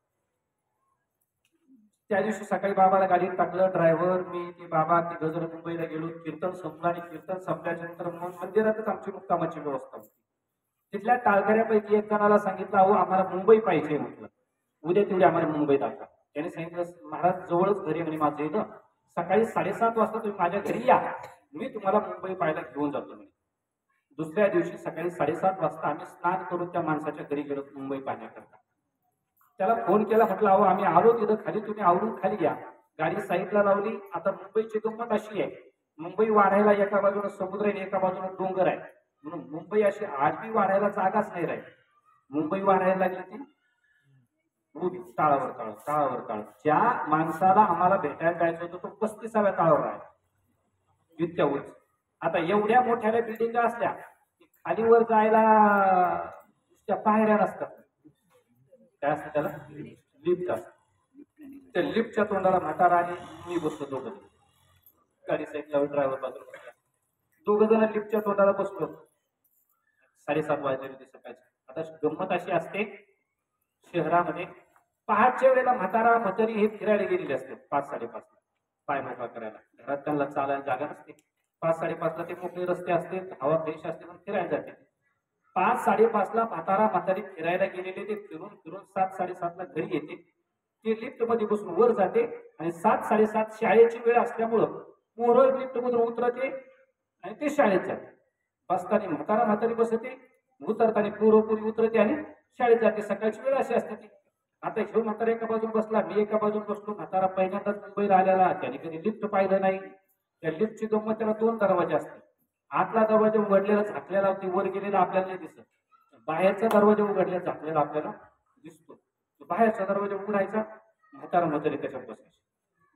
त्या दिवशी सकाळी बाबाला गाडीत टाकलं. ड्रायव्हर मी ते बाबा ते गजर मुंबईला गेलो. कीर्तन संपलं आणि कीर्तन संपल्याच्या नंतर मंदिरातच आमची मुक्कामाची व्यवस्था होती. तिथल्या टाळकऱ्यापैकी एक जणाला सांगितलं अहो आम्हाला मुंबई पाहिजे. म्हटलं उद्या तेवढी आम्हाला मुंबईत दाखवा. त्याने सांगितलं महाराज जवळच घरी म्हणजे माझं इथं सकाळी 7:30 वाजता तुम्ही माझ्या घरी या, मी तुम्हाला मुंबई पाहायला घेऊन जातो. म्हणे दुसऱ्या दिवशी सकाळी 7:30 वाजता आम्ही स्नान करून त्या माणसाच्या घरी गेलो मुंबई पाहण्याकरता. त्याला फोन केला. म्हटलं अहो आम्ही आलो तिथं खाली, तुम्ही आवरून खाली या. गाडी साईडला लावली. आता मुंबईची गंमत अशी आहे, मुंबई वाढायला एका बाजूला समुद्र आहे, एका बाजूला डोंगर आहे. म्हणून मुंबई अशी आडवी वाढायला जागाच नाही राहील. मुंबई वाढायला लागली ती उभी ताळावर ताळ. ज्या माणसाला आम्हाला भेटायला जायचं होतं तो 35व्या ताळावर आहे, इतक्या उंच. आता एवढ्या मोठ्या बिल्डिंग असल्या की खालीवर जायला त्या पायऱ्या नसतात. काय असतं त्याला? लिफ्ट असत. त्या लिफ्टच्या तोंडाला म्हातारा आणि मी बसतो. दोघं गाडी साईडला ड्रायव्हर बाजूला बसला. दोघं जण लिफ्टच्या तोंडाला बसलो. 7:30 वाजले होते सकाळचे. आता गंमत अशी असते शहरामध्ये पहाटच्या वेळेला म्हातारा म्हातारी हे फिरायला गेलेले असते 5-5:30 पाय मोकळा करायला. घरात त्यांना चालायला जागा नसते. 5-5:30 ते मोकळे रस्ते असते, हवा फ्रेश असते म्हणून फिरायला जाते. 5-5:30 म्हातारा म्हातारी फिरायला गेलेले ते फिरून 7-7:30 घरी येते. ते लिफ्ट मध्ये बसून वर जाते आणि 7-7:30 शाळेची वेळ असल्यामुळं पोरं लिफ्ट मधून उतरते आणि ते शाळेत जाते. बसताना म्हातारा म्हातारी बसते, उतरताना पोरं उतरते आणि शाळेत जाते. सकाळची वेळ अशी असते ती. आता ह्यो म्हातारा एका बाजून बसला, मी एका बाजून बसलो. म्हातारा पहिल्यांदाच मुंबईला आलेला, त्याने कधी लिफ्ट पाहिलं नाही. त्या लिफ्टची गंमत त्याला 2 दरवाजे असते. आतला दरवाजा उघडलेला झाकलेला, ती वर गेलेला आपल्याला नाही दिसत. बाहेरचा दरवाजा उघडलेला झाकलेला आपल्याला दिसतो. बाहेरचा दरवाजा उघडायचा, म्हातारा म्हातारी त्याच्यात बसायचे,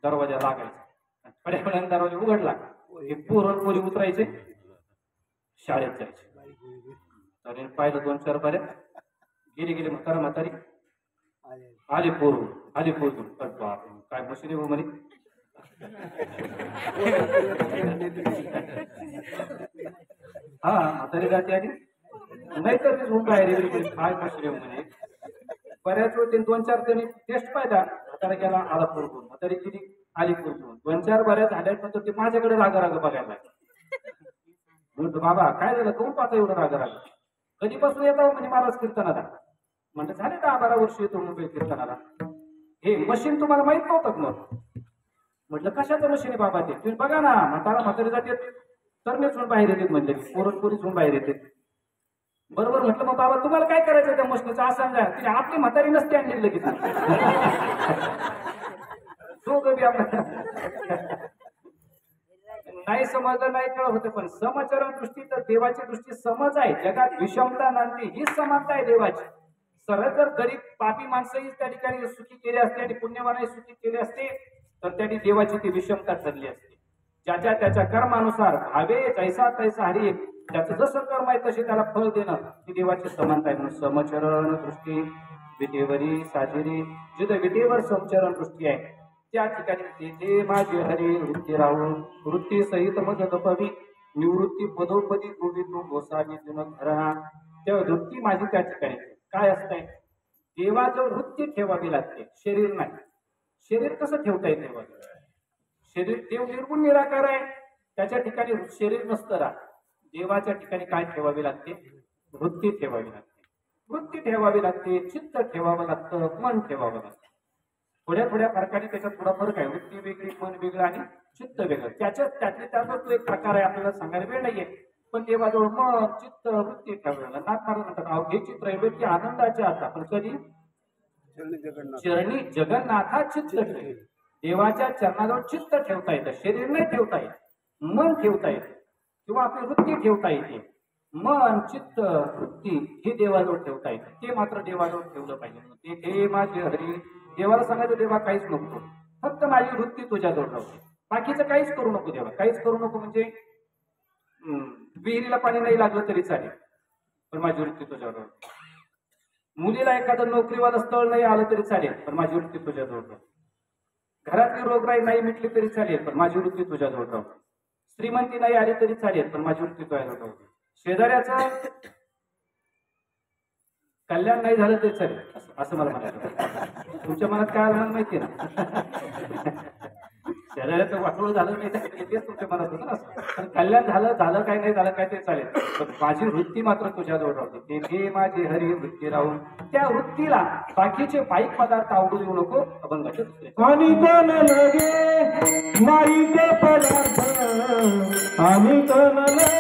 दरवाजा लागायचा. थोड्या वेळाने दरवाजा उघडला, हे पोरं पोरी उतरायचे, शाळेत जायचे. तर पाहिलं 2-4 बऱ्या गेली म्हातारा म्हातारी आले पोरू काय मशिनी हो म्हणे. हा म्हातारी जाते आणि नाहीतर ते झोप बाहेर काय मशिनी म्हणे. बऱ्याच वेळ 2-4 त्यांनी टेस्ट पाहिला. म्हातारा गेला आला पोरगून, म्हातारी गेली आली पोरगून. 2-4 बऱ्या झाल्यानंतर ते माझ्याकडे राग बघायला लागले. म्हणतो बाबा काय झालं, कोण पाहता एवढं राग? कधीपासून येतो म्हणजे महाराज कीर्तनाला? म्हणजे झाले 10-12 वर्ष येतो मुंबई कीर्तनाला. हे मशीन तुम्हाला माहित नव्हतं मग? म्हटलं कशाचं मशीन आहे बाबा ते? तुम्ही बघा ना, म्हातारा म्हातारी जाते तर मीचून बाहेर येते, म्हणले पोरीचून बाहेर येते. बरोबर म्हटलं मग बाबा तुम्हाला काय करायचं त्या मशीनचं? असं समजा तिने आपली म्हातारी नसते आणली लगेच. दोघं बी आपल्या नाही समजलं नाही कळत होतं. पण समचरण दृष्टी तर देवाची दृष्टी समज आहे. जगात विषमता नांदते हीच समानता आहे देवाची. सरळ जर गरीब पापी माणसंही त्या ठिकाणी सुखी केले असते आणि पुण्यवानही सुखी केले असते तर त्यांनी देवाची ती विषमता ठरली असते. ज्याच्या त्याच्या कर्मानुसार भावे जैसा तैसा हरी. त्याचं जसं कर्म आहे तसे त्याला फळ देणं ही देवाची समानता आहे. म्हणून समचरण दृष्टी विटेवरी साजिरी. जिथं विटेवर समचरण दृष्टी आहे त्या ठिकाणी तेथे माझे हरी वृत्ती राहून वृत्ती सहित मग गपवी निवृत्ती पदोपदी गोविंदू गोसावी तुन घरा. त्या वृत्ती माझी त्या ठिकाणी काय असतंय, देवाजवळ वृत्ती ठेवावी लागते, शरीर नाही. शरीर कसं ठेवता येते बघ, शरीर देव निर्गुण निराकार आहे, त्याच्या ठिकाणी शरीर नसतं राहत. देवाच्या ठिकाणी काय ठेवावी लागते, वृत्ती ठेवावी लागते. वृत्ती ठेवावी लागते, चित्त ठेवावं लागतं, मन ठेवावं लागतं. थोड्या थोड्या फरकाने त्याच्यात थोडा फरक आहे. वृत्ती वेगळी, मन वेगळं आणि चित्त वेगळं. त्यातला तो एक प्रकार आहे, आपल्याला सांगायला वेळ नाहीये. पण देवाजवळ मन चित्त वृत्ती ठेवायला नाथ महाराज म्हणतात, अवघे चित्र व्यक्ती आनंदाचे आता, पण कधी चरणी जगन्नाथा चित्त ठेव. देवाच्या चरणाजवळ चित्त ठेवता येतं, शरीर नाही ठेवता येत. मन ठेवता येते किंवा आपली वृत्ती ठेवता येते. मन चित्त वृत्ती हे देवाजवळ ठेवता येते, ते मात्र देवाजवळ ठेवलं पाहिजे. ते माझे हरी, देवाला सांगायचं देवा काहीच नको, फक्त माझी वृत्ती तुझ्याजवळ राहते, बाकीचं काहीच करू नको देवा. काहीच करू नको म्हणजे विहिरीला पाणी नाही लागलं तरी चालेल, पण माझी वृत्ती तुझ्याजवळ राहते. मुलीला एखादं नोकरीवालं स्थळ नाही आलं तरी चालेल, पण माझी वृत्ती तुझ्याजवळ राहते. घरातली रोगराई नाही मिटली तरी चालेल, पण माझी वृत्ती तुझ्याजवळ राहते. श्रीमंती नाही आली तरी चालेल, पण माझी वृत्ती तुझ्याजवळ राहते. शेजाऱ्याचं कल्याण नाही झालं तरी चालेल, असं मला म्हणायचं. तुमच्या मनात काय आलं माहिती ना, शेजाऱ्याचं वाटोळ झालं नाही तेच तुमच्या मनात होतं ना. पण कल्याण झालं काय नाही झालं काय ते चालेल, पण माझी वृत्ती मात्र तुझ्याजवळ राहते. ते माझी हरी वृत्ती राहून त्या वृत्तीला बाकीचे बाईक पदार्थ आवडू देऊ नको. अभंगाचे आणि कोण लगे माईचे पदार्थ, आणि कोण लगे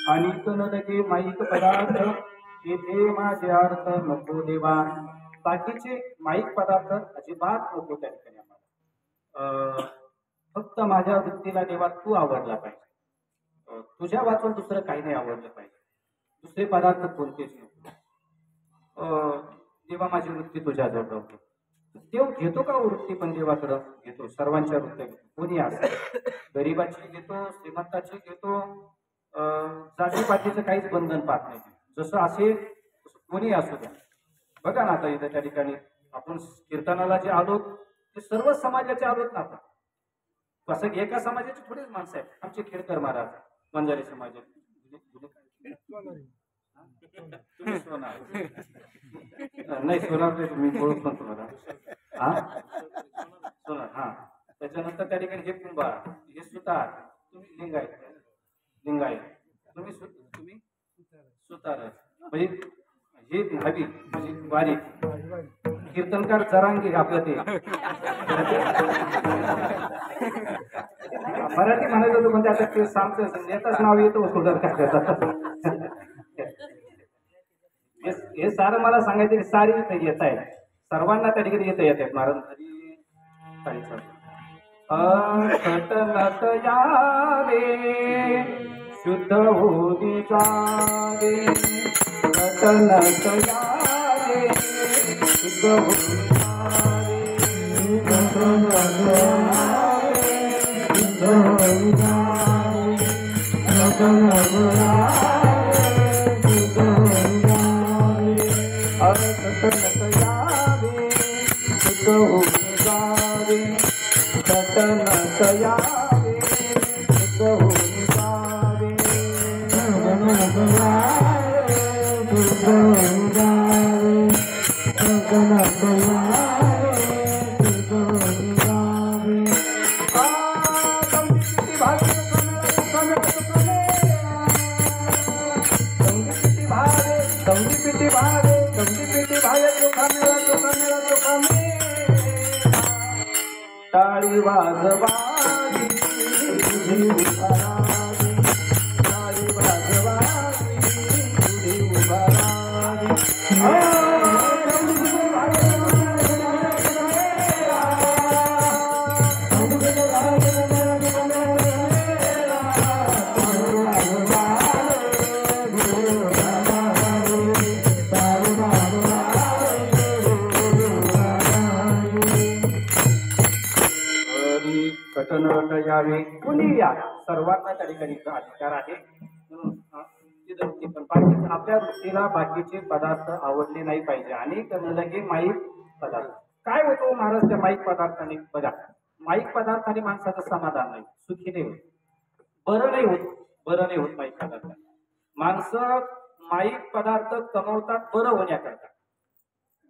आणि लगे माईक पदार्थ येथे माझे अर्थ नको देवा. बाकीचे माईक पदार्थ अजिबात नको त्या ठिकाणी आम्हाला. फक्त माझ्या वृत्तीला देवा तू आवडला पाहिजे, तुझ्या वाचून दुसरं काही नाही आवडलं पाहिजे, दुसरे पदार्थ कोणतेच नको. देवा माझी वृत्ती तुझ्याजवळ राहतो. देव घेतो का वृत्ती, पण देवाकडं घेतो. सर्वांच्या वृत्त्या घेतो, कोणी असं गरीबाची घेतो, श्रीमंताची घेतो, जातीपातीचं काहीच बंधन पाहत नाही. जसं असेल कोणी असू द्या. बघा ना आता इथं त्या ठिकाणी आपण कीर्तनाला जे आलो ते सर्व समाजाचे आलोत ना. आपण असं एका समाजाची थोडीच माणसं आहेत. आमचे खेडकर महाराज वंजारी समाजाचे, तुम्ही सोनार नाही, सोनार नाही, तुम्ही बोलत पण तुम्हाला हा सोनार. हा त्याच्यानंतर त्या ठिकाणी हे कुंभार, हे सुतार, तुम्ही लिंगायत, तुम्ही सुतार, म्हणजे हे हवी म्हणजे वारी. कीर्तनकार जरांगी आपलं ते मराठी म्हणायचं होतं, म्हणजे आता ते सांगतं नेताच नाव येतं सुधार काय. हे सारं मला सांगायचं की सारी येत आहे, सर्वांना त्या ठिकाणी येत आहेत. महाराज नट यावे शुद्ध होती जावे, नट यावे शुद्ध होती जावे. टाळी वाजवावी टाळी वाजवावी कटनट यावे कुणी या सर्वांना त्या ठिकाणी अधिकार आहे. पण बाकीचे आपल्या वृत्तीला बाकीचे पदार्थ आवडले नाही पाहिजे. आणि लगे माईक पदार्थ काय होतो महाराज त्या माईक पदार्थाने बघा, माईक पदार्थाने माणसाचं समाधान नाही, सुखी नाही होत, बरं नाही होत माईक पदार्थ. माणसं माईक पदार्थ कमवतात बरं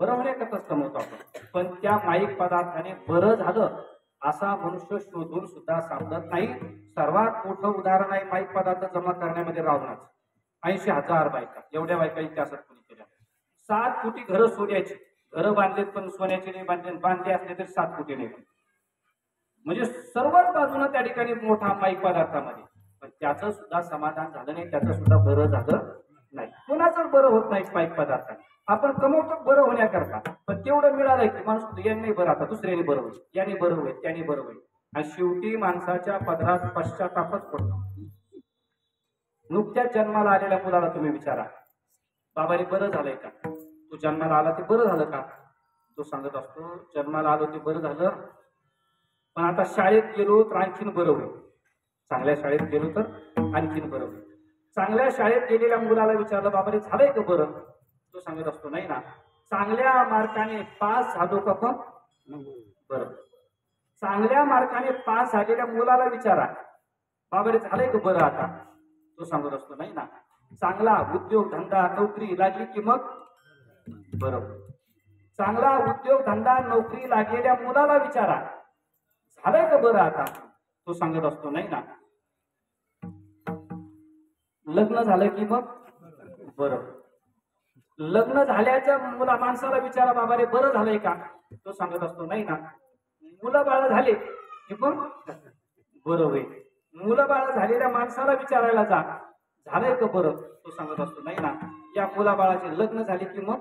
होण्याकरताच कमवतो आपण, पण त्या माईक पदार्थाने बरं झालं असा मनुष्य शोधून सुद्धा सापडत नाही. सर्वात मोठं उदाहरण आहे माईक पदार्थ जमा करण्यामध्ये रावणाच. 80,000 बायका, एवढ्या बायका इतिहासात कोणी केल्या. 7 कोटी घरं सोन्याची, घरं बांधलेत पण सोन्याचे नाही बांधले असले तरी 7 कोटी नाही. म्हणजे सर्वच बाजूला त्या ठिकाणी मोठा माईक पदार्थामध्ये, पण त्याचं सुद्धा समाधान झालं नाही, त्याचं सुद्धा बरं झालं नाही. कोणाचं बरं होत नाही माईक पदार्थाने. आपण कमवतो बरं होण्याकरता, पण तेवढं मिळालंय की माणूस यांनी बरं, आता दुसऱ्याने बरं होईल, याने बरं होईल, त्याने बरं होईल. आणि शेवटी माणसाच्या पदरात पश्चातापच पडतो. नुकत्याच जन्माला आलेल्या मुलाला तुम्ही विचारा, बाबाने बरं झालंय का? तू जन्माला आला ते बरं झालं का? तो सांगत असतो जन्माला आलो ते बरं झालं, पण आता शाळेत गेलो तर आणखीन बरं होईल. चांगल्या शाळेत गेलो तर आणखीन बरं होईल. चांगल्या शाळेत गेलेल्या मुलाला विचारलं बाबाने झालंय का बरं? तो सांगत असतो नाही ना, चांगल्या मार्काने पास झालो का? पण बरं. चांगल्या मार्काने पास झालेल्या मुलाला विचारा बाबाने झालंय का बरं आता? तो सांगत असतो नाही ना, चांगला उद्योग धंदा नोकरी लागली की मग बरं. चांगला उद्योग धंदा नोकरी लागलेल्या मुलाला विचारा झालंय का बरं आता? तो सांगत असतो नाही ना, लग्न झालं की मग बरं. लग्न झाल्याच्या माणसाला विचारा बाबाने बरं झालंय का? तो सांगत असतो नाही ना, मुलं बाळ झाले की मग बरं होईल. मुलं बाळ झालेल्या माणसाला विचारायला जा झालंय का बरं? तो सांगत असतो नाही ना, या मुलाबाळाचे लग्न झाले की मग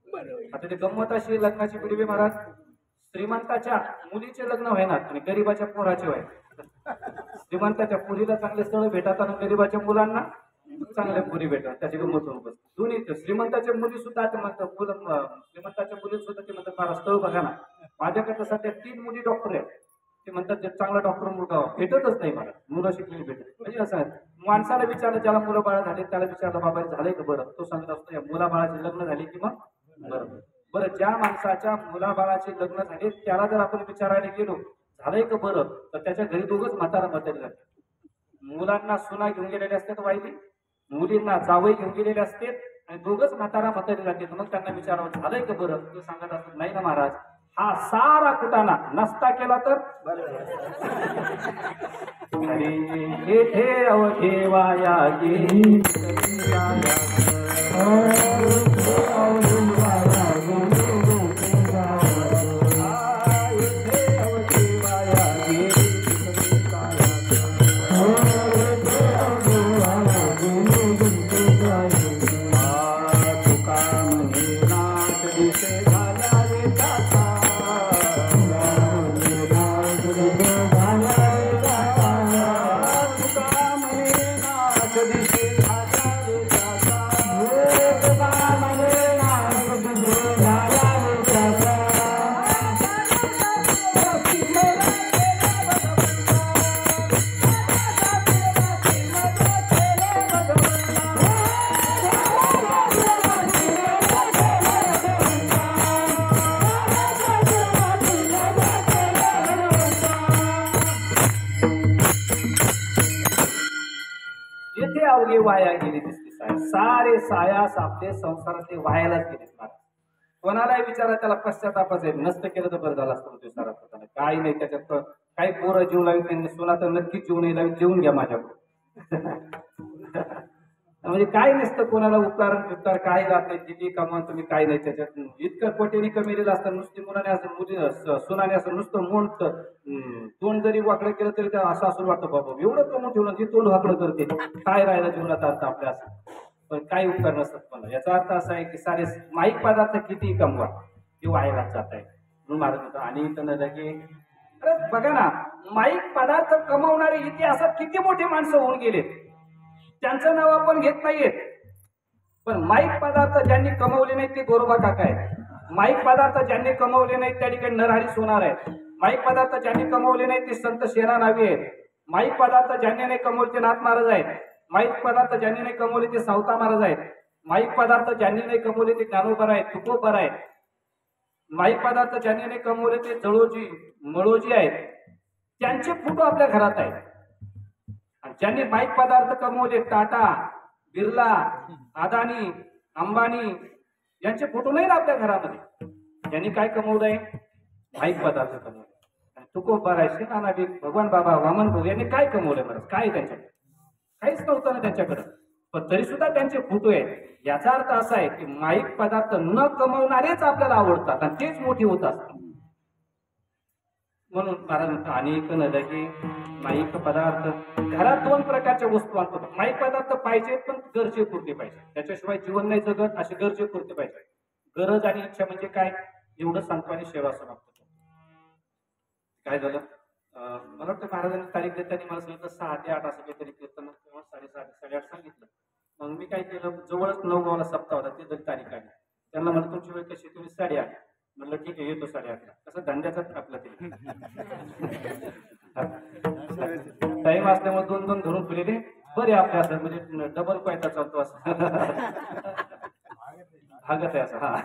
बरं. आता ते गंमत अशी लग्नाची पूर्वी महाराज, श्रीमंताच्या मुलीचे लग्न व्हायना आणि गरीबाच्या पोराचे व्हाय. श्रीमंताच्या पुरीला चांगले स्थळ भेटतात आणि गरीबाच्या मुलांना चांगल्या पुरी भेटतात. त्याची गंमत होऊन बस. दोन्ही श्रीमंताच्या मुली सुद्धा ते म्हणतात, श्रीमंताच्या मुली सुद्धा ते म्हणतात मला स्थळ बघा ना. माझ्याकडे सध्या 3 मुली डॉक्टर आहेत, ते म्हणतात ते चांगला डॉक्टर मुलगा भेटतच नाही मला, मुलं शिकलेली भेटत. म्हणजे असं आहे, माणसाला विचारलं ज्याला मुलं बाळ झाले त्याला विचारलं बाबा झालंय का बरं? तो सांगत असतो या मुलाबाळाचे लग्न झाले की मग बरं. बरं, ज्या माणसाच्या मुलाबाळाचे लग्न झाले त्याला जर आपण विचारायला गेलो झालंय का बरं, तर त्याच्या घरी दोघच म्हातारा म्हातारी जातात. मुलांना सुना घेऊन गेलेले असतात वाईली, मुलींना जावई घेऊन गेलेले असतात आणि दोघच म्हातारा म्हातारी जातात. मग त्यांना विचारावं झालंय का बरं? ते सांगत असतात नाही ना महाराज, हा सारा कुटाणा नसता केला तर येथे अवघेवाया गेली Bye. वाया गेले दिसते साया, सारे सायास आपले संसारातले वायालाच गेले. कोणालाही विचारा त्याला पश्चातापच आहे, नसतं केलं तर बरं झालं असतं ते सारा होताना. काही नाही त्याच्यात. काही पोरं जीव लावी त्यांनी सुना तर नक्कीच जीव नाही लावी, जेवून घ्या माझ्याकडून. म्हणजे काय नसतं कोणाला उपकार काही राहत नाही, किती कमा तुम्ही काही नाही त्याच्यात. इतकं कोटीने कमेलेलं असतं, नुसती मुलाने असं मुली सुनाने असं नुसतं तोंड जरी वाकडं केलं तरी त्या असं असं वाटतं बाबा एवढं कमवून ठेवलं ती तोंड वाकडं करते, काय राहिलं जीवनात अर्थ आपल्या असं. पण काही उपकार नसतात मला. याचा अर्थ असा आहे की सारे माईक पदार्थ किती कमवा ते वायाला जात आहे म्हणून मारत होतं. आणि त्यांना लगे बघा ना, माईक पदार्थ कमवणारे इतिहासात किती मोठे माणसं होऊन गेलेत, त्यांचं नाव आपण घेत नाहीयेत. पण माईक पदार्थ ज्यांनी कमवले नाहीत ते गोरोबा काका आहेत. माईक पदार्थ ज्यांनी कमवले नाहीत त्या ठिकाणी नरहरी सोनार आहेत. माईक पदार्थ ज्यांनी कमवले नाहीत ते संत शेरा नावी आहेत. माईक पदार्थ ज्यांनी नाही कमवले ते नाथ महाराज आहेत. माईक पदार्थ ज्यांनी नाही कमवले ते सावता महाराज आहेत. माईक पदार्थ ज्यांनी नाही कमवले ते ज्ञानोबर आहेत, तुकोबर आहेत. माईक पदार्थ ज्यांनी नाही कमवले ते जळोजी मळोजी आहेत. त्यांचे फोटो आपल्या घरात आहेत. ज्यांनी माईक पदार्थ कमवले टाटा, बिर्ला, अदानी, अंबानी यांचे फोटो नाही ना आपल्या घरामध्ये. त्यांनी काय कमवलंय? माईक पदार्थ कमवले. तुकोबर आहे, श्रीनानाबी, भगवान बाबा, वामन भाऊ यांनी काय कमवले बरं? काय त्यांच्याकडे? काहीच नव्हतं ना त्यांच्याकडे, पण तरी सुद्धा त्यांचे फोटो आहेत. याचा अर्थ असा आहे की माईक पदार्थ न कमवणारेच आपल्याला आवडतात आणि तेच मोठी होत असतात. म्हणून महाराज म्हणतो अनेक नलगे माईक पदार्थ. घरात दोन प्रकारच्या वस्तू आणतो. माईक पदार्थ पाहिजे पण गरजेपुरते पाहिजे, त्याच्याशिवाय जीवन नाही जगत, असे गरजेपुरते पाहिजे. गरज आणि इच्छा म्हणजे काय एवढं सांगतो आणि सेवा समाप्त. काय झालं मला वाटतं महाराजांनी तारीख देताना मला सांगितलं 6 ते 8 असं काहीतरी कीर्तन किंवा 7:30 8:30 सांगितलं. मग मी काय केलं, जवळच 9 गावाला सप्ताह होता, ते जरी तारीख आली. त्यांना म्हणलं तुमची वेळ कशी? तुम्ही 8:30. म्हणलं ठीक आहे येतो 8:30ला. कसं धंद्याचाच आपला ते टाइम असल्यामुळे 2-2 धरून फिरले बरे आपल्या असं म्हणजे डबल पायता चालतो असं भागत आहे असं. हा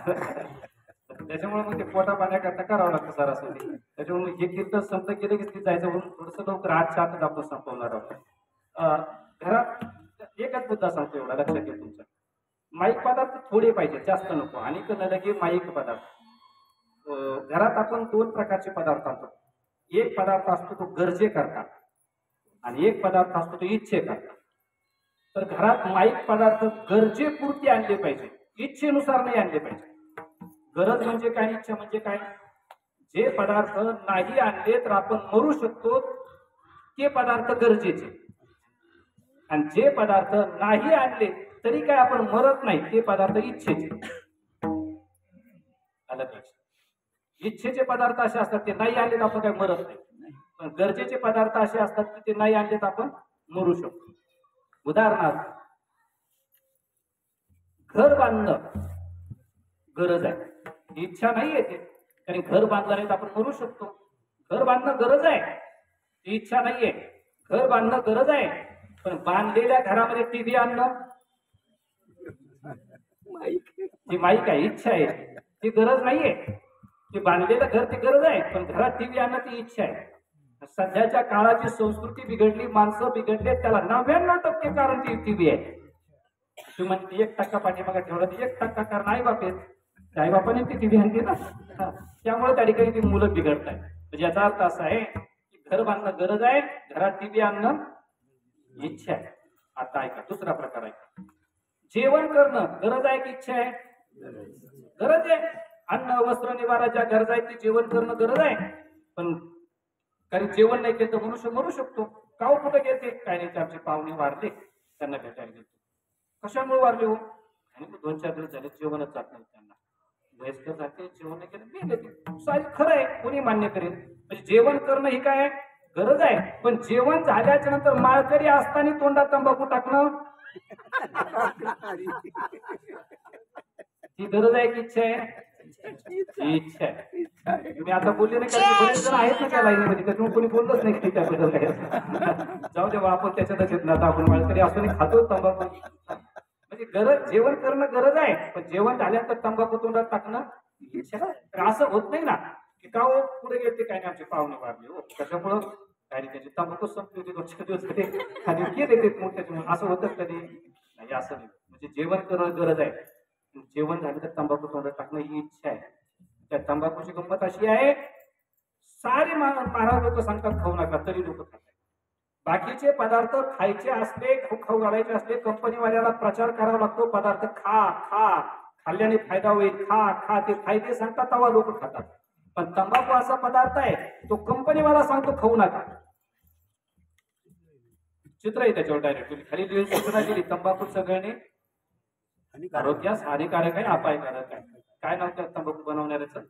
त्याच्यामुळे मग ते पोटा पाण्याकरता करावं लागतं सरासरी. त्याच्यामुळे हे कीर्तन संपत गेलं की ते जायचं म्हणून थोडंसं लवकर 8च्या आतच आपण संपवणार आहोत. घरात एकच मुद्दा सांगतो एवढा लक्षात घ्या तुमचा. माईक पदार्थ थोडे पाहिजे, जास्त नको. आणि लगे माईक पदार्थ घरात आपण 2 प्रकारचे पदार्थ आणतो. एक पदार्थ असतो तो गरजे करता आणि एक पदार्थ असतो तो इच्छे करता. तर घरात माईक पदार्थ गरजेपुरती आणले पाहिजे, इच्छेनुसार नाही आणले पाहिजे. गरज म्हणजे काय, इच्छा म्हणजे काय? जे पदार्थ नाही आणले तर आपण मरू शकतो ते पदार्थ गरजेचे, आणि जे पदार्थ नाही आणले तरी काय आपण मरत नाही ते पदार्थ इच्छेचे. आलं पाहिजे. इच्छेचे पदार्थ असे असतात ते नाही आणले तर आपण काय मरत नाही, पण गरजेचे पदार्थ असे असतात की ते नाही आणले तर आपण मरू शकतो. उदाहरणार्थ घर बांधणं गरज आहे, इच्छा नाही येते, कारण घर बांधलं नाही तर आपण मरू शकतो. घर बांधणं गरज आहे, इच्छा नाहीये. घर बांधणं गरज आहे, पण बांधलेल्या घरामध्ये टीव्ही आणणं ती माईक आहे, इच्छा आहे, ती गरज नाहीये. ती बांधलेलं घर ती गरज आहे, पण घरात टीव्ही आणणं ती इच्छा आहे. सध्याच्या काळाची संस्कृती बिघडली, माणसं बिघडले, त्याला 99% कारण ती टीव्ही आहे. तू म्हणते 1% पाठीमागे ठेवला, 1% कारण आई बाप आहेत, आई बापाने ती टीव्ही आणते ना, त्यामुळे त्या ठिकाणी ती मुलं बिघडत आहे. म्हणजे याचा अर्थ असा आहे की घर बांधणं गरज आहे, घरात टीव्ही आणणं इच्छा आहे. आता ऐका दुसरा प्रकार आहे. जेवण करणं गरज आहे की इच्छा आहे? गरज आहे. अन्न वस्त्र निवारा ज्या गरज आहेत ते जेवण करणं गरज आहे, पण कारण जेवण नाही केलं तर मनुष्य मरू शकतो. काव कुठे गेले? काय नाही, आमचे पाहुणे वारले, त्यांना भेटायला गेलो. कशामुळे वारले हो? आणि 2-4 दिवस झाले जेवणच जात नाही त्यांना. वयस्कर जाते, जेवण नाही केलं गेले. खरं आहे, कोणी मान्य करेल. म्हणजे जेवण करणं ही काय गरज आहे, पण जेवण झाल्याच्या नंतर माळकरी असताना तोंडात तंबाखू टाकणं ही गरज आहे की इच्छा आहे? इच्छा आहे. मी आता बोलले नाही कारण बरेच जण आहेत ना त्या लाईनीमध्ये, त्याच्यामुळे कोणी बोललंच नाही त्याबद्दल काय. जाऊ देवा, आपण त्याच्यातच येत ना, आपण माळकरी असून खातो तंबाखू. म्हणजे गरज, जेवण करणं गरज आहे, पण जेवण झाल्यानंतर तंबाखू तोंडात टाकणं इच्छा. असं होत नाही ना की का हो पुढे गेले काय नाही, आमचे पाहुणे वारले हो, त्याच्यामुळं काय नाही त्याची तंबाखू संपली होती 2-4 दिवस आणि केले ते मग त्याच्यामुळे असं होतं कधी म्हणजे असं नाही, म्हणजे जेवण करणं गरज आहे, जेवण झालं तर तंबाखू तोंडात टाकणं ही इच्छा आहे. त्या तंबाखूची गंमत अशी आहे, सारे महाराज लोक सांगतात खाऊ नका, तरी लोक खातात. बाकीचे पदार्थ खायचे असले, खाऊ घालायचे असले, कंपनीवाल्याला प्रचार करावा लागतो, पदार्थ खा खा, खाल्ल्याने फायदा होईल, खा खा, ते फायदे सांगतात तेव्हा लोक खातात. पण तंबाखू असा पदार्थ आहे, तो कंपनीवाला सांगतो खाऊ नका. चित्र आहे त्याच्यावर डायरेक्ट खाली सूचना दिली, तंबाखू सगळ्यांनी आरोग्यास हानिकारक आहे, अपायकारक आहे. काय नाव त्या तंबाखू बनवणाऱ्याचं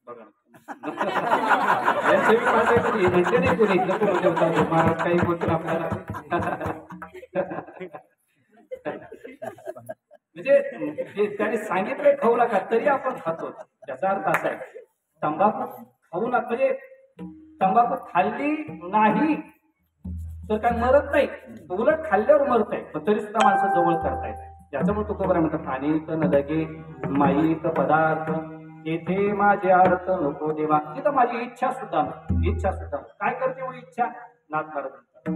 बघा. म्हणते नाही कोणी महाराज काही बोलतो आपल्याला. म्हणजे त्याने सांगितलं खाऊ नका, तरी आपण खातो. त्याचा अर्थ असा आहे, तंबाखू खाऊ नका म्हणजे तंबाखू खाल्ली नाही तर काय मरत नाही, उलट खाल्ल्यावर मरत आहे, पण तरी सुद्धा माणसं जवळ करतायत. त्याच्यामुळे तुकोबरा म्हणतात, अनेक न लगे माईक पदार्थ येथे माझे अर्थ नको देवा. तिथं माझी इच्छा सुद्धा काय करते हो इच्छा? नाथ महाराज म्हणतात,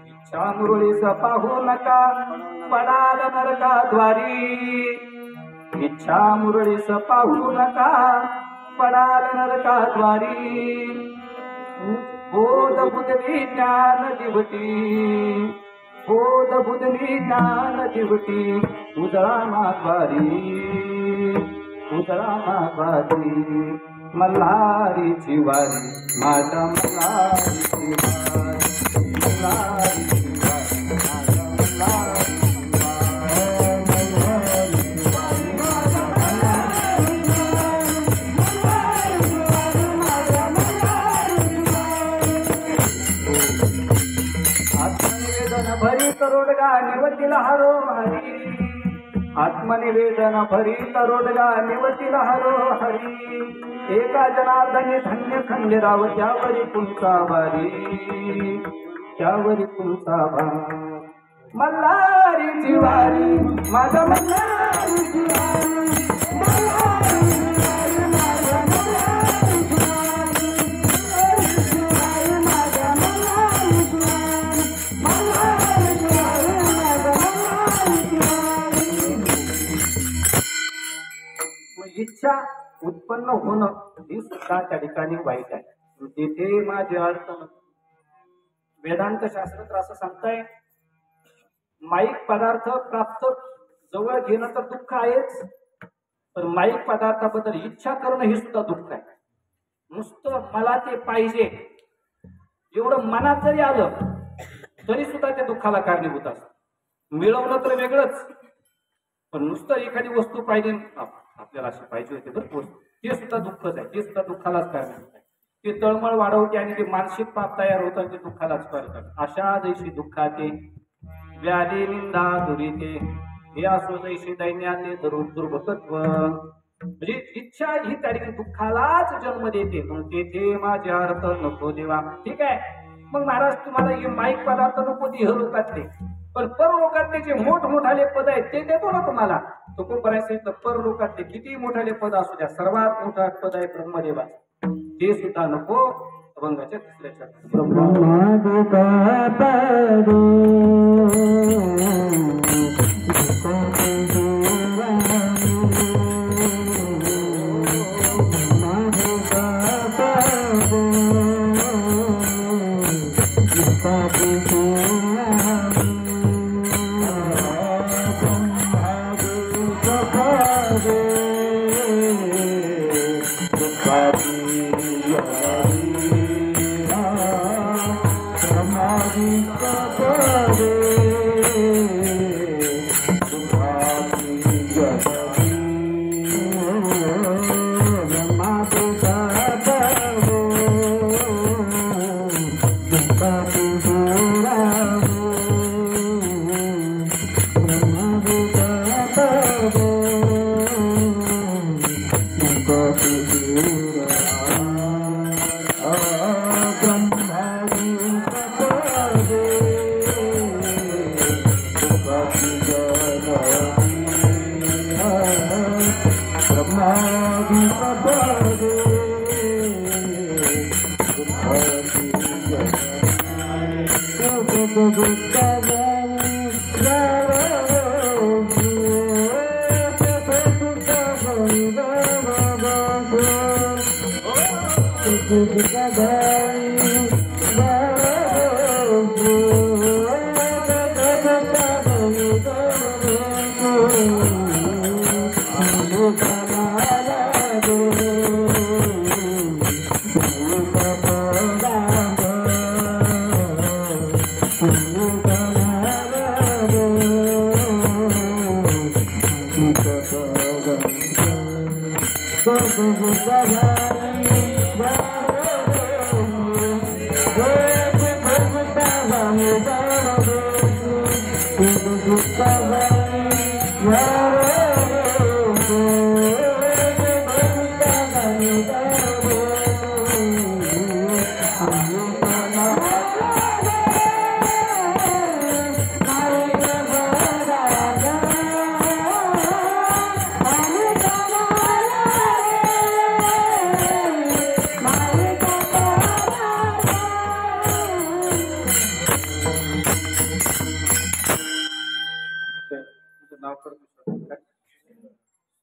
इच्छा मुरळीस पाहू नका पडाल नरकाद्वारी. इच्छा मुरळीस पाहू नका पडाल नरकाद्वारी. बोध बुधली ज्ञान दिवटी, बोध बुधली ज्ञान दिवटी, उजळा माघवारी, उजळा माघवारी. मल्हारीची वारी, माझ्या मल्हारीची वारी, मल्हारीची वारी, माझ्या मल्हारीची भरी करोडगा निवतीला हरो हरी. आत्मनिवेदन भरी करोडगा निवतीला हरो हरी. एका जनार्दनी धन्य खंडेराव, त्यावरी तुमचा वारी, त्यावरी तुमचा भार. मल्हारीची वारी, माझ्या मल्हारीची वारी, इच्छा उत्पन्न होणं ही सुद्धा त्या ठिकाणी वाईट आहे. तिथे माझे अर्थ वेदांत शास्त्र असं सांगताय, माईक पदार्थ प्राप्त जवळ घेणं तर दुःख आहेच, पण माईक पदार्थाबद्दल इच्छा करणं हे सुद्धा दुःख आहे. नुसतं मला ते पाहिजे एवढं मनात जरी आलं तरी सुद्धा ते दुःखाला कारणीभूत असतं. मिळवणं तर वेगळंच, पण नुसतं एखादी वस्तू पाहिजे, आपल्याला अशी पाहिजे होती बरं, ते सुद्धा दुःखच आहे, ते सुद्धा दुःखालाच कारणीभूत आहे. ते तळमळ वाढवते आणि ते मानसिक पाप तयार होतात, ते दुःखालाच करतात. अशा जैशी दुःखाते व्याधी निंदा दुरीते, हे असो जैशी दैन्याते दुर्भकत्व. म्हणजे इच्छा ही त्या ठिकाणी दुःखालाच जन्म देते. म्हणून तेथे माझे अर्थ नको देवा. ठीक आहे, मग महाराज तुम्हाला हे माईक पदार्थ नको ते लोकातले, पण परलोकातले जे मोठमोठाले पद आहेत ते देतो ना तुम्हाला. तो पर्यंत परलोकातले किती मोठाले पद असू द्या, सर्वात मोठा पद आहे ब्रह्मदेवा, ते सुद्धा नको. अभंगाच्या तिसऱ्या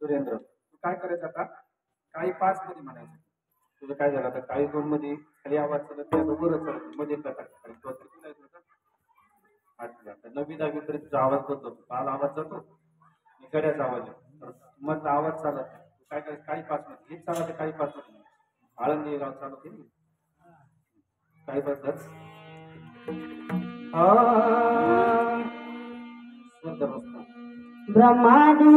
सुरेंद्र, तू काय करायचं आता? काळी 5 मध्ये म्हणायचं. तुझं काय झालं आता? काळी 2 मध्ये खाली आवाज चालत त्या बरोबरच चालत मध्ये आता 9वी 10वी पर्यंत तुझा आवाज बदलतो. बाल आवाज जातो, गड्याचा आवाज येतो, मग आवाज चालत नाही. काय करायचं? काळी 5 मध्ये हेच चालत. काळी 5 मध्ये आळंदी गाव चालत काय पद्धत सुंदर असतो. ब्रह्मादि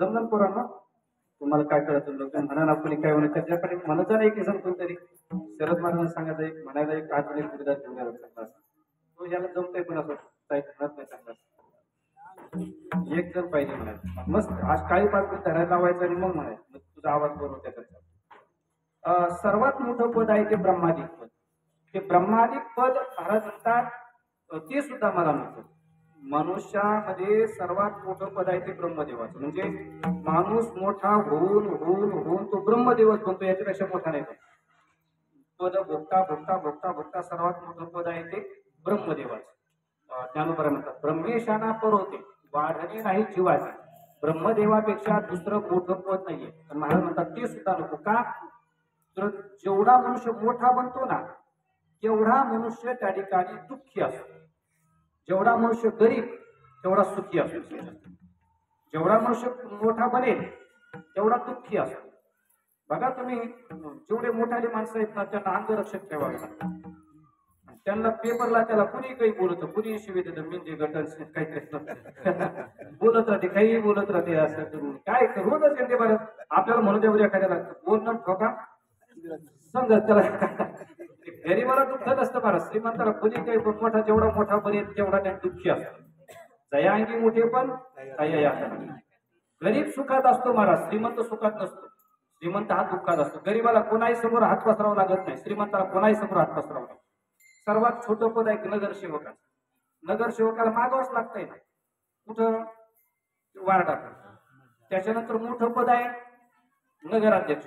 जमलं पोरांना? तुम्हाला काय करायचं लोक म्हणा कोणी काय म्हणत त्याच्याकडे म्हणत नाही की समजून तरी शरद महाराजांना सांगायचं एक म्हणायला एक आधुनिक विधान घेऊन यायला चांगला तो याला जमतंय पण असं म्हणत नाही चांगला एक जण पाहिजे म्हणायचं मस्त आज काळी 5 मिनिट धरायला लावायचं आणि मग म्हणायचं मग तुझा आवाज बरोबर त्याचा सर्वात मोठं पद आहे ते ब्रह्मादिक पद. ते ब्रह्मादिक पद महाराज म्हणतात ते सुद्धा मला नव्हतं. मनुष्यामध्ये सर्वात मोठं पद आहे ते ब्रह्मदेवाचं. म्हणजे माणूस मोठा होऊन होऊन होऊन तो ब्रह्मदेवच बनतो, याच्यापेक्षा मोठा नाही. पद भोगता भोगता भोगता भोगता सर्वात मोठं पद आहे ते ब्रह्मदेवाचं. ज्ञानोबा म्हणतात ब्रह्मेशाना पर होते वाढणे नाही जीवाचे. ब्रह्मदेवापेक्षा दुसरं मोठं पद नाहीये. तर महाराज म्हणतात ते सुद्धा नको. का? तर जेवढा मनुष्य मोठा बनतो ना तेवढा मनुष्य त्या ठिकाणी दुःखी असतो. जेवढा मनुष्य गरीब तेवढा सुखी असतो. जेवढा मनुष्य मोठा बनेल तेवढा दुःखी असतो. बघा तुम्ही जेवढे मोठाले माणसं आहेत ना त्यांना अंगरक्षक ठेवावे लागतात. त्यांना पेपरला त्याला कुणी काही बोलत कुणी शिवी देतं म्हणजे गटन काहीतरी बोलत राहते काही बोलत राहते. असं करून काय रोजच येते बरं आपल्याला म्हणून तेवढ्या एखाद्याला बोलणं ठोका समजा त्याला गरीबाला दुःख नसतं बरं. श्रीमंताला कुणी काही मोठा जेवढा मोठा बनेल तेवढा त्या दुःखी असतो. जयांगी मोठे पण गरीब सुखात असतो महाराज, श्रीमंत सुखात नसतो. श्रीमंत हा दुःखात असतो. गरीबाला कोणाही समोर हात पसरावा लागत नाही, श्रीमंताला कोणाही समोर हात पसरावा लागतो. सर्वात छोटं पद आहे नगरसेवकाचं. नगरसेवकाला मागावंच लागतंय ना, कुठं वार्डात. त्याच्यानंतर मोठं पद आहे नगराध्यक्ष,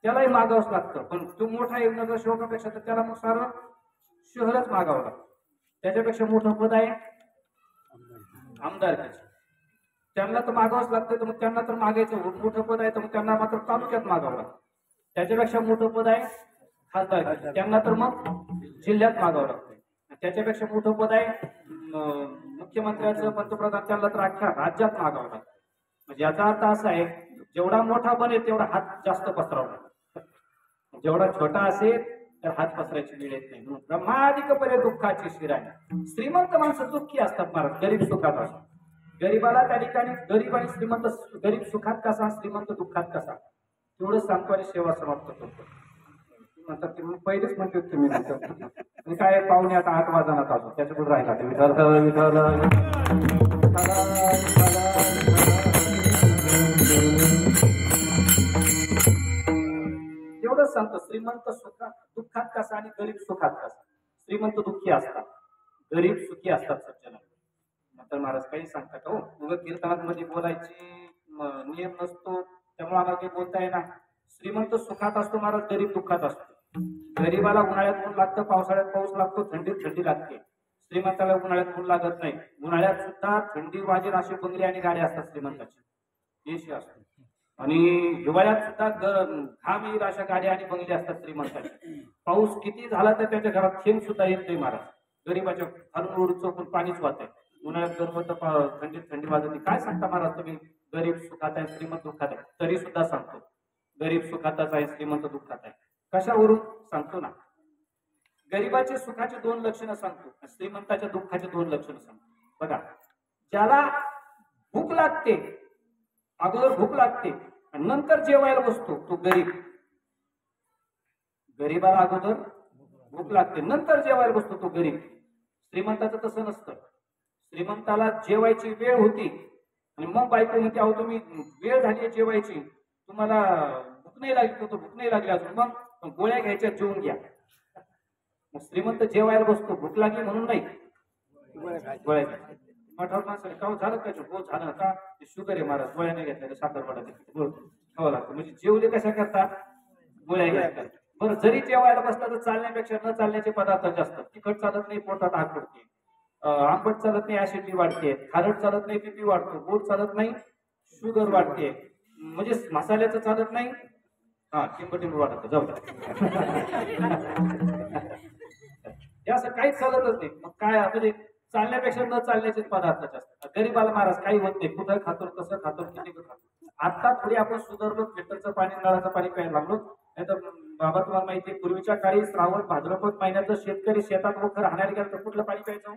त्यालाही मागावंच लागतं. पण तो मोठा आहे नगरसेवकापेक्षा, तर त्याला मग सारं शहरच मागावं लागतं. त्याच्यापेक्षा मोठं पद आहे आमदारकीचं, त्यांना तर मागावंच लागतं. तर मग त्यांना तर मागायचं, मोठं पद आहे तर मग त्यांना मात्र तालुक्यात मागावं लागतं. त्याच्यापेक्षा मोठं पद आहे खासदार, त्यांना तर मग जिल्ह्यात मागावं लागतं. त्याच्यापेक्षा मोठं पद आहे मुख्यमंत्र्याचं, पंतप्रधान, त्यांना तर अख्ख्या राज्यात मागावं लागतं. म्हणजे याचा अर्थ असा आहे, जेवढा मोठा बनेल तेवढा हात जास्त पसरावला, जेवढा छोटा असेल तर हात पसरायची वेळ येत नाही. म्हणून ब्रह्मादिक परे दुःखाची शिराणी. श्रीमंत माणसं दुःखी असतात महाराज, गरीब सुखात असतात. गरीबाला त्या ठिकाणी गरीब आणि श्रीमंत, गरीब सुखात कसा, श्रीमंत दुःखात कसा, तेवढं सांगतो आणि सेवा समाप्त करतो. म्हणतात की पहिलेच म्हणते तुम्ही आणि काय पाहुणे आता 8 वाजणार आलो, त्याच्याकडून राहिला ते विठाल विठाल एवढंच सांगतो. श्रीमंत सुखात दुःखात कसा आणि गरीब सुखात कसा. श्रीमंत दुःखी असतात, गरीब सुखी असतात सज्जन. नंतर महाराज काही सांगतात हो, उग कीर्तनामध्ये बोलायची नियम नसतो, त्यामुळे आम्हाला काही बोलता येणार. श्रीमंत सुखात असतो महाराज, गरीब दुःखात असतो. गरीबाला उन्हाळ्यात ऊन लागतं, पावसाळ्यात पाऊस लागतो, थंडीत थंडी लागते. श्रीमंताला उन्हाळ्यात ऊन लागत नाही, उन्हाळ्यात सुद्धा थंडी वाजेल अशी बंगले आणि गाड्या असतात श्रीमंताची, एसी असतो. आणि हिवाळ्यात सुद्धा घाम येईल अशा गाड्या आणि बंगले असतात श्रीमंताचे. पाऊस किती झाला तर त्याच्या घरात थेंब सुद्धा येत नाही महाराज. गरीबाच्या खालून ओढून चोकून पाणीच वाहत आहे. उन्हाळ्यात गरम, थंडीत थंडी वाजते. काय सांगता महाराज तुम्ही, गरीब सुखात आहे, श्रीमंत दुःखात आहे. तरी सुद्धा सांगतो, गरीब सुखातच आहे, श्रीमंत दुःखात आहे. कशावरून सांगतो ना, गरीबाचे सुखाचे 2 लक्षणं सांगतो, श्रीमंताच्या दुःखाचे 2 लक्षणं सांगतो. बघा, ज्याला भूक लागते, अगोदर भूक लागते आणि नंतर जेवायला बसतो, तो गरीब. गरीबाला अगोदर भूक लागते, नंतर जेवायला बसतो, तो गरीब. श्रीमंताचं तसं नसतं. श्रीमंताला जेवायची वेळ होती आणि मग बायको म्हणते, अहो तुम्ही वेळ झाली जेवायची, तुम्हाला भूक नाही लागली, तो भूक नाही लागली अजून, मग गोळ्या घ्यायच्या, जेवून घ्या. मग श्रीमंत जेवायला बसतो, भूक लागली म्हणून नाही, गोळ्या घ्यायच्या. मठावर माणसाने का झालं काय, हो झालं का, शुगर आहे महाराज, गोळ्या नाही घेतल्या, साखर पडत खावं लागतं. म्हणजे जेवले कशा करतात, गोळ्या घ्यायच्या. बरं, जरी जेवायला बसला तर चालण्यापेक्षा न चालण्याचे पदार्थ जास्त. तिखट चालत नाही, पोटात आग पडते. आंबट चालत नाही, ऍसिडिटी वाढते. खारट चालत नाही, बीपी वाढतो. गोड चालत नाही, शुगर वाढते. म्हणजे मसाल्याचं चालत नाही, टिंब वाढत. जाऊ हे असं काहीच चालतच नाही. मग काय म्हणजे चालण्यापेक्षा न चालण्याचे पदार्थ जास्त. गरीबाला महाराज काही होत नाही, कुठं खातो, कसं खातो, किती खातो. आता थोडी आपण सुधारलो, फिल्टरचं पाणी, नळाचं पाणी प्यायला लागलो. नाही तर बाबा तुम्हाला माहिती, पूर्वीच्या काळी श्रावण भाद्रपद महिन्याचं शेतकरी शेतात वखर राहणारे गेलं तर कुठलं पाणी प्यायचं,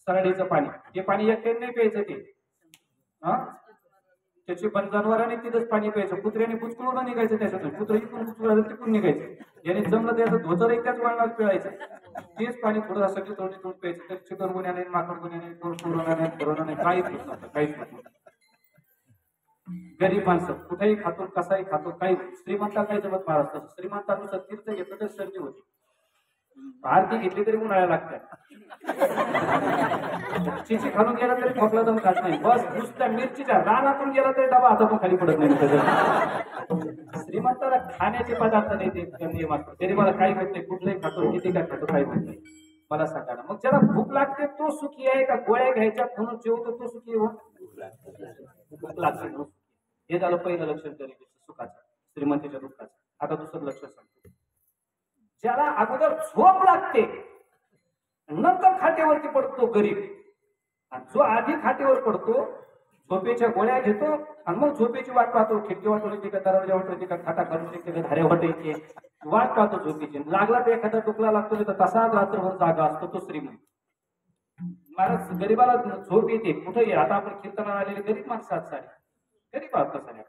सरडीचं पाणी. ते पाणी एकट्याने नाही प्यायचं, ते त्याची पण जनावरांनी तिथंच पाणी प्यायचं. कुत्र्याने पुचकळून निघायचं त्याच्यातून, कुत्र इकडून पुचकळून तिकडून निघायचं. याने जमलं त्याचं धोतर एकच वळणात पिळायचं, तेच पाणी थोडं असं तोंडी तोंड प्यायचं. तर चिकन गुन्ह्याने, माकड गुन्ह्याने, कोरोनाने काहीच होत नव्हतं, काहीच होत नव्हतं. गरीब माणसं कुठेही खातो, कसाही खातो, काही. श्रीमंता काही जमत महाराज तसं. श्रीमंतानुसार तीर्थ घेतलं तर सर्दी होती, आरती घेतली तरी उन्हाळ्या लागतात, चिची खालून गेला तरी खोकला दम खात नाही. बस नुसत्या मिरचीच्या रानातून गेला तरी डबा हातातून खाली पडत नाही. श्रीमंताला खाण्याचे पदार्थ नाही, ते नियम असतात. गरीबाला काही होत नाही, कुठलंही खातो, किती काय खातो, काही होत नाही. मला सांगा ना, मग ज्याला भूक लागते तो सुखी आहे का गोळ्या घ्यायच्या म्हणून जेवतो तो सुखी हो? भूक लागते. हे झालं पहिलं लक्षण गरीबीचं सुखाचं, श्रीमंतीच्या दुःखाचं. आता दुसरं लक्षण सांगतो, ज्याला अगोदर झोप लागते नंतर खाटेवरती पडतो गरीब, आणि जो आधी खाटेवर पडतो झोपेच्या गोळ्या घेतो आणि मग झोपेची वाट पाहतो. खिडकी वाटून येते का, दरवाजा वाटून येते का, खाटा घालून येते का, धाऱ्या वाट येते, वाट पाहतो झोपेची. लागला तर एखादा टुकला लागतो, नाही तर तसाच रात्रभर जागा असतो तो श्रीमंत. महाराज गरीबाला झोप येते कुठे, आता आपण कीर्तनाला आलेले गरीब माणसं आहात सारे, गरीब आहात सारे,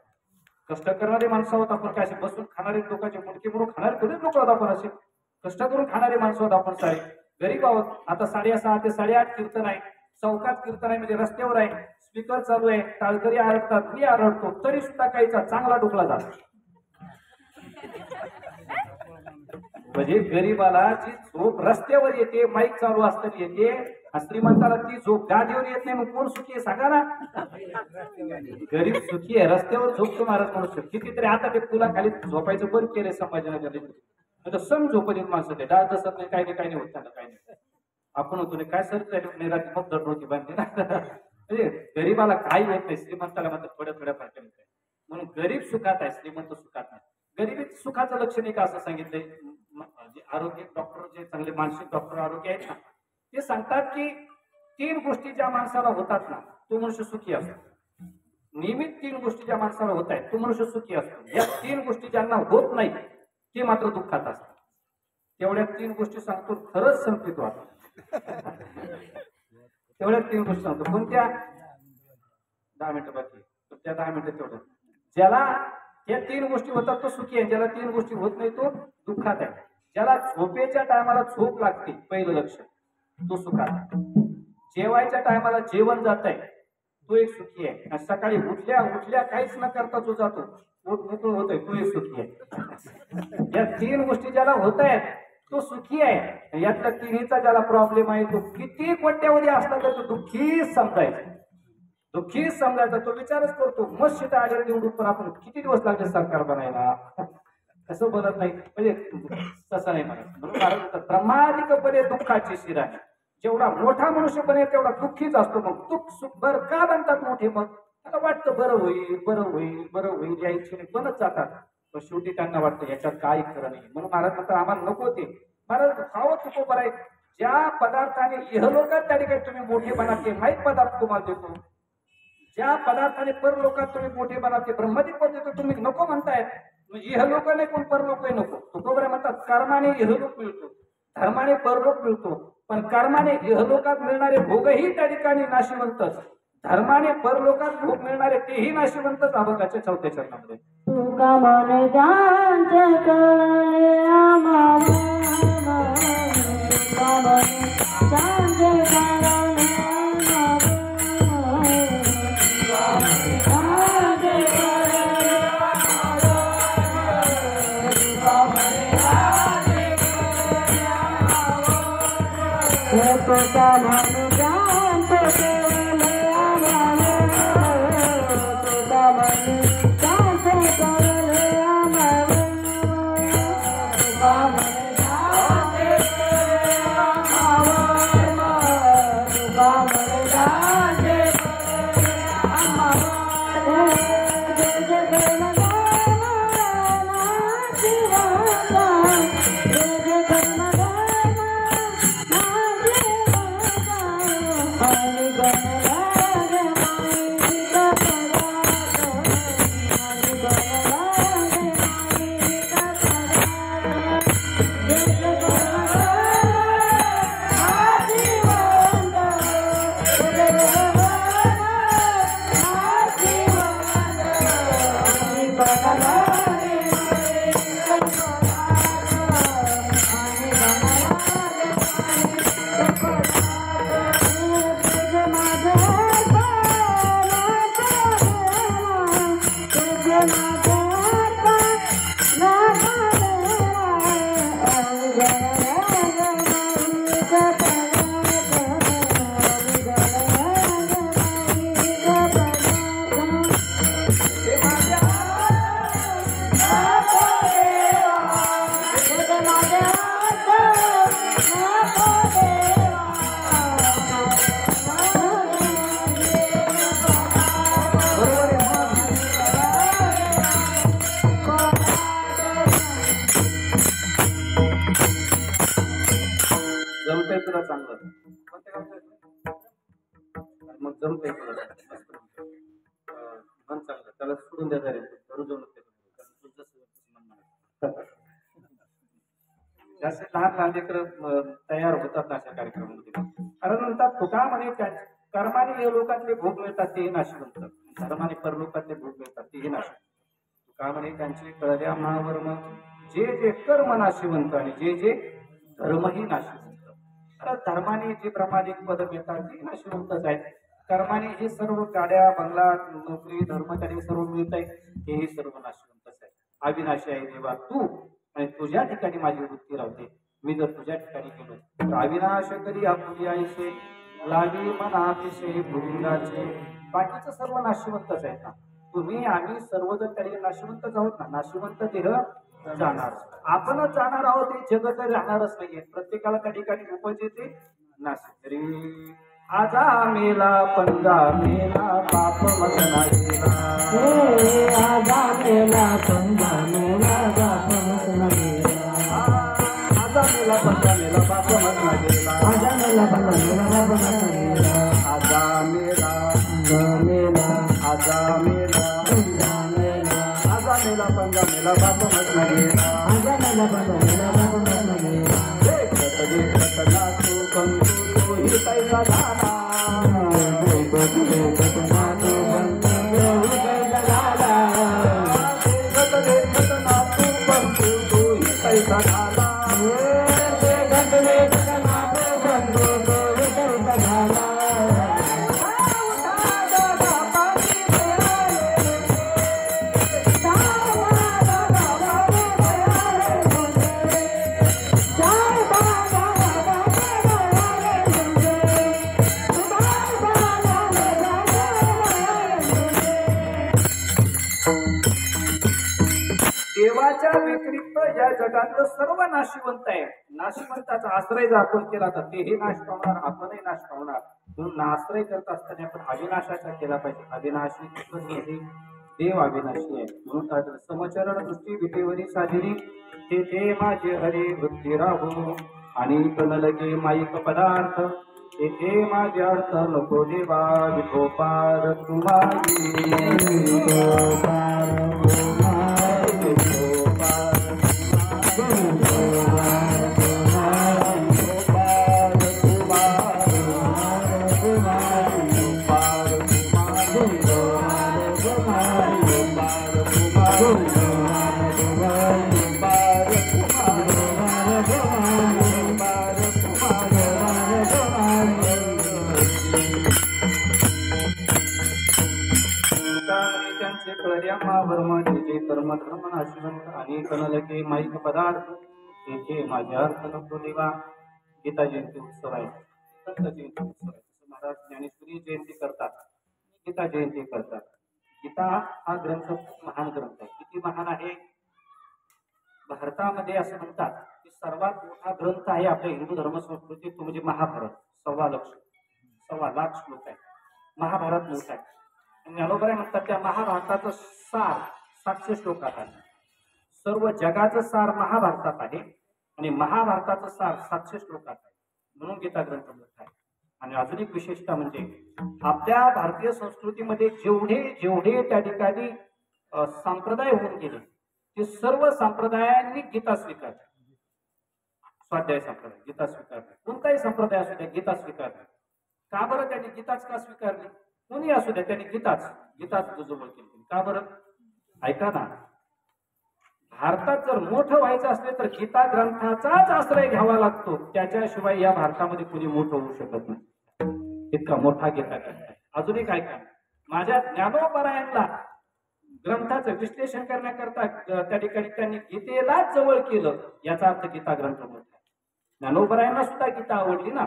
कष्ट करणारे माणसं आहोत आपण. काय असे बसून खाणारे लोकांचे मुडके म्हणून खाणारे थोडेच लोक आहोत आपण, असे कष्ट करून खाणारे माणसं आहोत आपण सारे, गरीब आहोत. आता 6:30 ते 8:30 कीर्तन आहे, चौकात कीर्तन आहे, म्हणजे रस्त्यावर आहे, स्पीकर चालू आहे, टाळकरी आरडतात, मी आरडतो, तरी सुद्धा काहीचा चांगला डुकला जातो. म्हणजे गरीबाला जी झोप रस्त्यावर येते, माईक चालू असताना येते, श्रीमंताला ती झोप गादीवर येत नाही, मग कोण सुखी आहे सांगा ना. गरीब सुखी आहे, रस्त्यावर झोपतो महाराज मनुष्य. कितीतरी आता ते पुलाखाली झोपायचं बंद केलंय संभाजीनगर. सम झोपत येत माणसं, ते डाळ दसत नाही, काही नाही, काही नाही होत त्यांना, काही नाही. आपण होतो नाही काय सर नाही रात्री मग दड होती बांधते ना. म्हणजे गरीबाला काही होत नाही, श्रीमंताला मात्र थोड्या थोड्या फरक होत. म्हणून गरीब सुखात आहे, श्रीमंत सुखात नाही. गरिबी सुखाचं लक्षण एक असं सांगितलंय. आरोग्य डॉक्टर जे चांगले मानसिक डॉक्टर आरोग्य आहेत ना, ते सांगतात की 3 गोष्टी ज्या माणसाला होतात ना तो मनुष्य सुखी असतो. नियमित 3 गोष्टी ज्या माणसाला होत आहेत तो मनुष्य सुखी असतो. या 3 गोष्टी ज्यांना होत नाही ते मात्र दुःखात असतात. तेवढ्या 3 गोष्टी सांगतो, खरंच संपितो आता. तेवढ्या 3 गोष्टी सांगतो. कोणत्या? 10 मिनिटं बाकी, त्या 10 मिनिटं तेवढं. ज्याला या 3 गोष्टी होतात तो सुखी आहे, ज्याला 3 गोष्टी होत नाही तो दुःखात आहे. ज्याला झोपेच्या टायमाला झोप लागते पहिलं लक्ष, तो सुखात आहे. जेवायच्या टायमाला जेवण जात आहे तो एक सुखी आहे. आणि सकाळी उठल्या काहीच न करता जो जातो पोट मोकळं होतोय तो एक सुखी आहे. या 3 गोष्टी ज्याला होत आहेत तो सुखी आहे. यातल्या तिन्हीचा ज्याला प्रॉब्लेम आहे तो किती कोट्यावधी असला तर तो दुःखीच समजायचा. दुःखीच समजायचा. तो विचारच करतो मस्त शिटा आले निवडून, पण आपण किती दिवस लागले सरकार बनायला, कसं बनत नाही. म्हणजे तसं नाही म्हणत. म्हणून भारत ब्रह्मादिकपणे दुःखाची शिर आहे. जेवढा मोठा मनुष्य बनेल तेवढा दुःखीच असतो. मग दुःख सुख बरं का बनतात मोठे? मग आता वाटतं बरं होईल बरं होईल बरं होईल या इच्छेने बनत जातात, पण शेवटी त्यांना वाटतं याच्यात काय खरं नाही. म्हणून महाराज म्हणतात आम्हाला नको ते. महाराज खावं तुको बरं आहे. ज्या पदार्थाने इहलोकात त्या ठिकाणी तुम्ही मोठे बना ते माहीत पदार्थ तुम्हाला देतो. ज्या पदार्थाने परलोकात तुम्ही मोठे बना ते ब्रह्मदिक पद्धती तुम्ही नको म्हणताय. इहलोक नाही कोण परलोक नको. तुकोबरे म्हणतात कर्माने इहलोक मिळतो, धर्माने परलोक मिळतो. पण कर्माने इहलोकात मिळणारे भोगही त्या ठिकाणी नाशिवंतच, धर्माने परलोकात भोग मिळणारे तेही नाशिवंतच. अभंगाच्या 4थ्या चरणामध्ये तुका मन जांचे कळले आम्हाला, तुका मन जांचे कळले तुका मन जांचे कळले आम्हाला, तुका मन जांचे कळले आम्हाला, तुका मन जांचे कळले आम्हाला, तुका मन जांचे कळले आम्हाला. जय जय गणनाना शिवाचा, जय जय गणनाना जमतंय तुला चांगलं. मग जमतंय तुला मन चांगलं, त्याला सोडून द्या रे. धरू जाऊ नको. जास्त लहान लेकरं तयार होतात अशा कार्यक्रमामध्ये. कारण म्हणतात तुका म्हणे कर्माने लोकांचे भोग मिळतात तेही नाशिवंत, धर्माने परलोकातले भोग मिळतात तेही नाशिवंत. तुका म्हणे त्यांचे कळल्या मावर मग जे जे कर्म नाशिवंत आणि जे जे धर्मही नाशिवंत. धर्माने जे ब्रह्मादिक पद मिळतात ते नाशिवंतच आहेत. कर्माने हे सर्व गाड्या बंगला नोकरी धर्मचारी सर्व मिळत आहे तेही सर्व नाशिवंतच आहे. अविनाशी आहे देवा तू, आणि तुझ्या ठिकाणी माझी वृत्ती राहते. मी जर तुझ्या ठिकाणी गेलो तर अविनाश करी आपुली आईसे लावी मनातिशय भुंगाचे. बाकीचं सर्व नाशिवंतच आहेत ना. तुम्ही आम्ही सर्वजण तरी नाशिवंतच आहोत ना. नाशिवंत देह जाणार, आपणच जाणार आहोत. हे जग तर राहणारच नाहीये. प्रत्येकाला त्या ठिकाणी उपजेते नाशिक रे. आजा मेला पंजा मेला पाप मतना गेला. आजा मेला पंजा मेला बाप मतना गेला. आजा मेला पंजा मेला पाप मतना गेला. आजा मेला पंजा मेला बाप मतना गेला. आजा मेला मेला आजा मेला पंजा मेला. आजा मेला पंजा मेला पाप मतना गेला. आजा मेला पंजा मेला बाप मतना गेला. देखत नाचू पंतू तो ही कैसा झाला. देखत नाचू पंतू तो ही कैसा झाला. देवाच्या व्यतिरिक्त या जगातलं सर्व नाशिवंत आहे. नाशिवंताचा आश्रय जर आपण केला तर तेही नाश पावणार, आपणही नाश पावणार. म्हणून आश्रय करत असताना आपण अविनाशाचा केला पाहिजे. अविनाशी हे देव अविनाशी आहे. म्हणून काय तर समचरण दृष्टी विटेवरी साजिरी तेथे माझे हरी वृत्ती राहू. आणि तन लगे माईक पदार्थ तेथे माझे अर्थ नको देवा. विठोपार तुम्हारी कर्म धर्म नाशिवंत आणि कणलके माईक पदार्थ तेथे माझे अर्थ नको देवा. गीता जयंती उत्सव आहे, संत जयंती उत्सव आहे. महाराज ज्ञानेश्वरी जयंती करतात, गीता जयंती करतात. गीता हा ग्रंथ खूप महान ग्रंथ आहे. किती महान आहे? भारतामध्ये असं म्हणतात की सर्वात मोठा ग्रंथ आहे आपल्या हिंदू धर्म संस्कृतीत तो म्हणजे महाभारत. 1.25 लाख श्लोक आहे. महाभारत मोठा आहे. ज्ञानोबराय म्हणतात त्या महाभारताचं सार 700 श्लोकात आहे. सर्व जगाचं सार महाभारतात आहे आणि महाभारताचं सार 700 श्लोकात आहे. म्हणून गीता ग्रंथ मोठा आहे. आणि अजून एक विशेषता म्हणजे आपल्या भारतीय संस्कृतीमध्ये जेवढे जेवढे त्या ठिकाणी संप्रदाय होऊन गेले ते सर्व संप्रदायांनी गीता स्वीकारली. स्वाध्याय संप्रदाय गीता स्वीकारली. कोणताही संप्रदाय असू द्या गीता स्वीकारली. का बरं त्यांनी गीताच का स्वीकारली? कोणी असू द्या त्यांनी गीताच जवळ केली. का बरं? ऐका ना, भारतात जर मोठं व्हायचं असले तर गीता ग्रंथाचाच आश्रय घ्यावा लागतो. त्याच्याशिवाय या भारतामध्ये कोणी मोठं होऊ शकत नाही. इतका मोठा गीता ग्रंथ आहे. अजून एक ऐका, माझ्या ज्ञानोबरायांना ग्रंथाचं विश्लेषण करण्याकरता त्या ठिकाणी त्यांनी गीतेलाच जवळ केलं. याचा अर्थ गीता ग्रंथ मोठा आहे. ज्ञानोबरायांना सुद्धा गीता आवडली ना.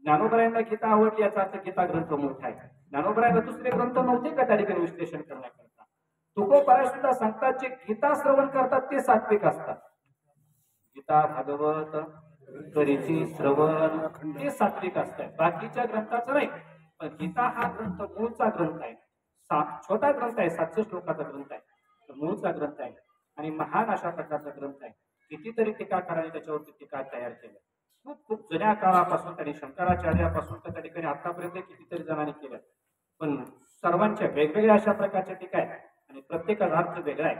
ज्ञानोबरायांना गीता आवडली याचा अर्थ गीता ग्रंथ मोठा आहे. ज्ञानोबरायांना दुसरे ग्रंथ नव्हते का त्या ठिकाणी विश्लेषण करण्याकरता? तुकोबराय सुद्धा सांगतात जे गीता श्रवण करतात ते सात्विक असतात. गीता भागवत करीची श्रवण ते सात्विक असतात. बाकीच्या ग्रंथाचं नाही. पण गीता हा ग्रंथ मूळचा ग्रंथ आहे. छोटा ग्रंथ आहे, 700 श्लोकाचा ग्रंथ आहे. मूळचा ग्रंथ आहे आणि महान अशा प्रकारचा ग्रंथ आहे. कितीतरी टीकाकारांनी त्याच्यावरती टीका तयार केल्या. खूप जुन्या काळापासून त्यांनी शंकराचार्यापासून त्या ठिकाणी आतापर्यंत कितीतरी जणांनी केल्या. पण सर्वांच्या वेगवेगळ्या अशा प्रकारच्या टीका आहेत आणि प्रत्येकाचा अर्थ वेगळा आहे.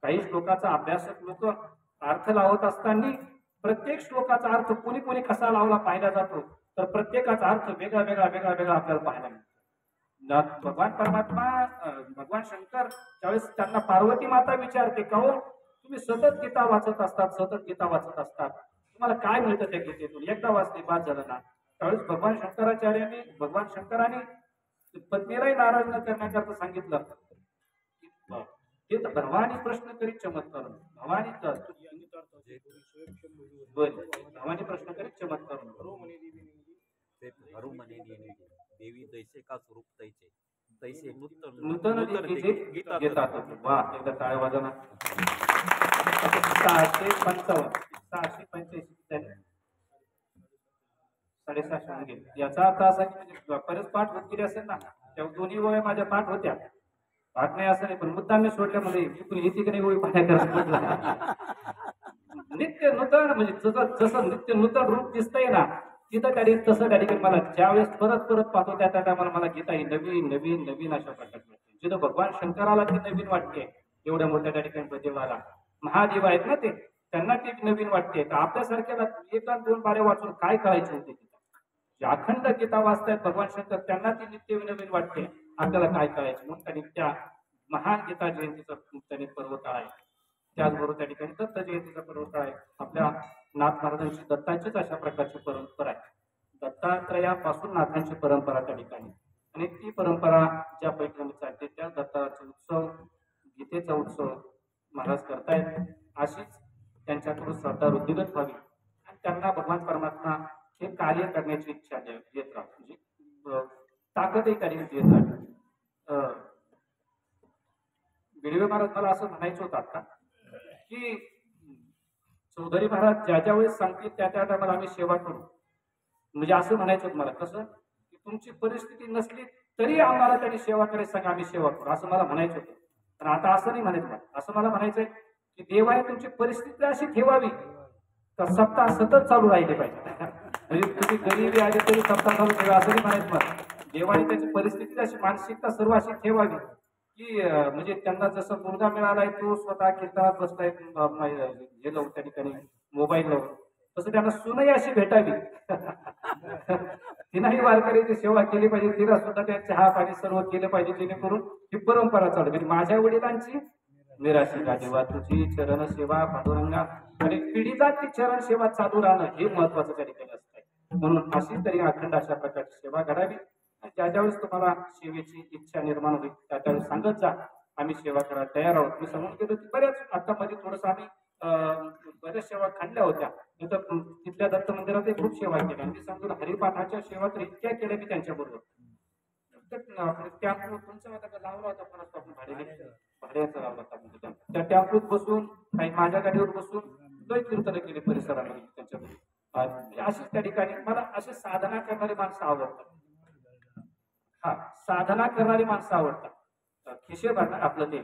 काही श्लोकाचा अभ्यासक लोक अर्थ लावत असताना प्रत्येक श्लोकाचा अर्थ कोणी कोणी कसा लावला पाहिला जातो तर प्रत्येकाचा अर्थ वेगळा आपल्याला पाहायला मिळतो. भगवान परमात्मा भगवान शंकर ज्यावेळेस त्यांना पार्वती माता विचारते का हो तुम्ही सतत गीता वाचत असतात तुम्हाला काय मिळतं त्या गीतेतून? एकदा वाचली बाद झालं ना. त्यावेळेस भगवान शंकराने पत्नीलाही नाराज न करण्याकरता सांगितलं भवानी प्रश्न करीत चमत्कार. भवानी प्रश्न करीत चमत्कार. ते हरू म्हणे नेणे देवी जैसे का स्वरूप तैसे तैसे नूतन नूतन गीते गीतात घेतात वा एकदा टाळ्या वाजवणार 655 साडेसहाशे होऊन गेले. याचा अर्थ असा की म्हणजे परत पाठ होत गेली असेल ना तेव्हा दोन्ही वय माझ्या पाठ होत्या पाठ नाही असं नाही पण मुद्दाम मी सोडल्यामध्ये चुकून येते की नाही वय पाठ करत नित्य नूतन म्हणजे जसं नित्य नूतन रूप दिसतंय ना तिथं त्या तसं त्या ठिकाणी मला ज्यावेळेस परत परत पाहतो त्या टायमाला मला गीता ही नवीन नवीन नवीन अशा प्रकारची वाटते. जिथं भगवान शंकराला ती नवीन वाटते एवढ्या मोठ्या त्या ठिकाणी देवाला महादेव आहेत ना ते त्यांना ती नवीन वाटते. तर आपल्यासारख्याला एका दोन बाऱ्या वाचून काय करायचे होते जे अखंड गीता वाचतायत भगवान शंकर त्यांना ती नित्य नवीन वाटते. आपल्याला काय करायचं म्हणून त्यांनी त्या महान गीता जयंतीचा त्यांनी पर्व काळ आहे. त्याचबरोबर त्या ठिकाणी दत्त जयंतीचा पर्व काळ आहे. आपल्या नाथ महाराजांची दत्ताचीच अशा प्रकारची परंपरा आहे. दत्तात्रयापासून नाथांची परंपरा त्या ठिकाणी आणि ती परंपरा ज्या पैकी चालते त्या दत्ताचा उत्सव गीतेचा उत्सव महाराज करतायत. अशीच त्यांच्याकडून श्रद्धा वृद्धिगत व्हावी आणि त्यांना भगवान परमात्मा हे कार्य करण्याची इच्छा देत राहतो म्हणजे ताकदही कार्य देत राहते. बिडवे महाराज मला असं म्हणायचं होतं आता की चौधरी महाराज ज्या वेळेस सांगतील त्या टायमाला आम्ही सेवा करू म्हणजे असं म्हणायचं होतं मला कसं की तुमची परिस्थिती नसली तरी आम्हाला त्यांनी सेवा करायला सांगा आम्ही सेवा करू असं मला म्हणायचं होतं. पण आता असं नाही म्हणायचं मला असं मला म्हणायचंय की देवाने तुमची परिस्थिती अशी ठेवावी तर सप्ताह सतत चालू राहिले पाहिजे. म्हणजे तुम्ही गरीबी आली तरी सप्ताह चालू ठेवा असं नाही म्हणायचं मला. देवाने त्याची परिस्थिती अशी मानसिकता सर्व अशी ठेवावी की म्हणजे त्यांना जसं मुलगा मिळालाय तो स्वतः कीर्तनात बसलाय हे लावून त्या ठिकाणी मोबाईल लावून तसं त्यांना सुनही अशी भेटावी तिनाही वारकऱ्याची सेवा केली पाहिजे. तिला सुद्धा त्या चहा पाणी सर्व केलं पाहिजे जेणेकरून ही परंपरा चालू म्हणजे माझ्या वडिलांची निराशी का देवा तुझी चरण सेवा पांडुरंगा आणि पिढीचा ती चरण सेवा चालू राहणं हे महत्वाचं त्या ठिकाणी असतं. म्हणून अशी तरी अखंड अशा प्रकारची सेवा घडावी. ज्या ज्यावेळेस तुम्हाला सेवेची इच्छा निर्माण होईल त्या त्यावेळेस सांगत जा आम्ही सेवा करायला तयार आहोत. मी सांगून गेलो की बऱ्याच आता मध्ये थोडस आम्ही बऱ्याच सेवा खाल्ल्या होत्या तिथल्या दत्त मंदिरात खूप सेवा केल्या. मी सांगतो हरिपाठाच्या सेवा तर इतक्या केल्या मी त्यांच्या बरोबर टॅम्पो तुमचा लावला होता पण आपण भाड्याचा लावला होता त्या टॅम्पोत बसून काही माझ्या गाडीवर बसून लय कीर्तन केले परिसरामध्ये त्यांच्यामध्ये. अशीच त्या ठिकाणी मला असे साधना करणारी माणसं आवडतात. हा साधना करणारी माणसं आवडतात. खिशे भरणार आपलं ते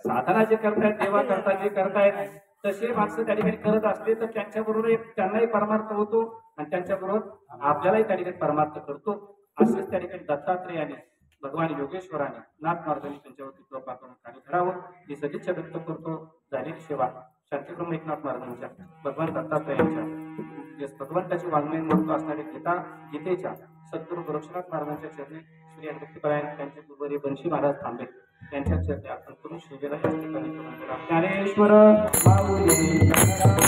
साधना जे करतायत देवा करता जे करतायत तसे माणसं त्या ठिकाणी करत असले तर त्यांच्याबरोबर त्यांनाही परमार्थ होतो आणि त्यांच्याबरोबर आपल्यालाही त्या ठिकाणी परमार्थ करतो. असेच त्या ठिकाणी दत्तात्रेयाने भगवान योगेश्वराने नाथ महाराजांनी त्यांच्यावरती कृपा करून कार्य करावं ही सदिच्छा व्यक्त करतो. झालेली सेवा शांतीब्रह्म एकनाथ महाराजांच्या भगवान दत्तात्रेयांच्या भगवंताची वाङ्मय महत्व असणारे गीतेच्या सद्गुरू गोरक्षनाथ महाराजांच्या चरणी श्री हरिभक्तीपरायण त्यांचे गुरुवारी बंशी महाराज थांबे त्यांच्या चरणी आपण करून सेवेला या ठिकाणी ज्ञानेश्वर माऊली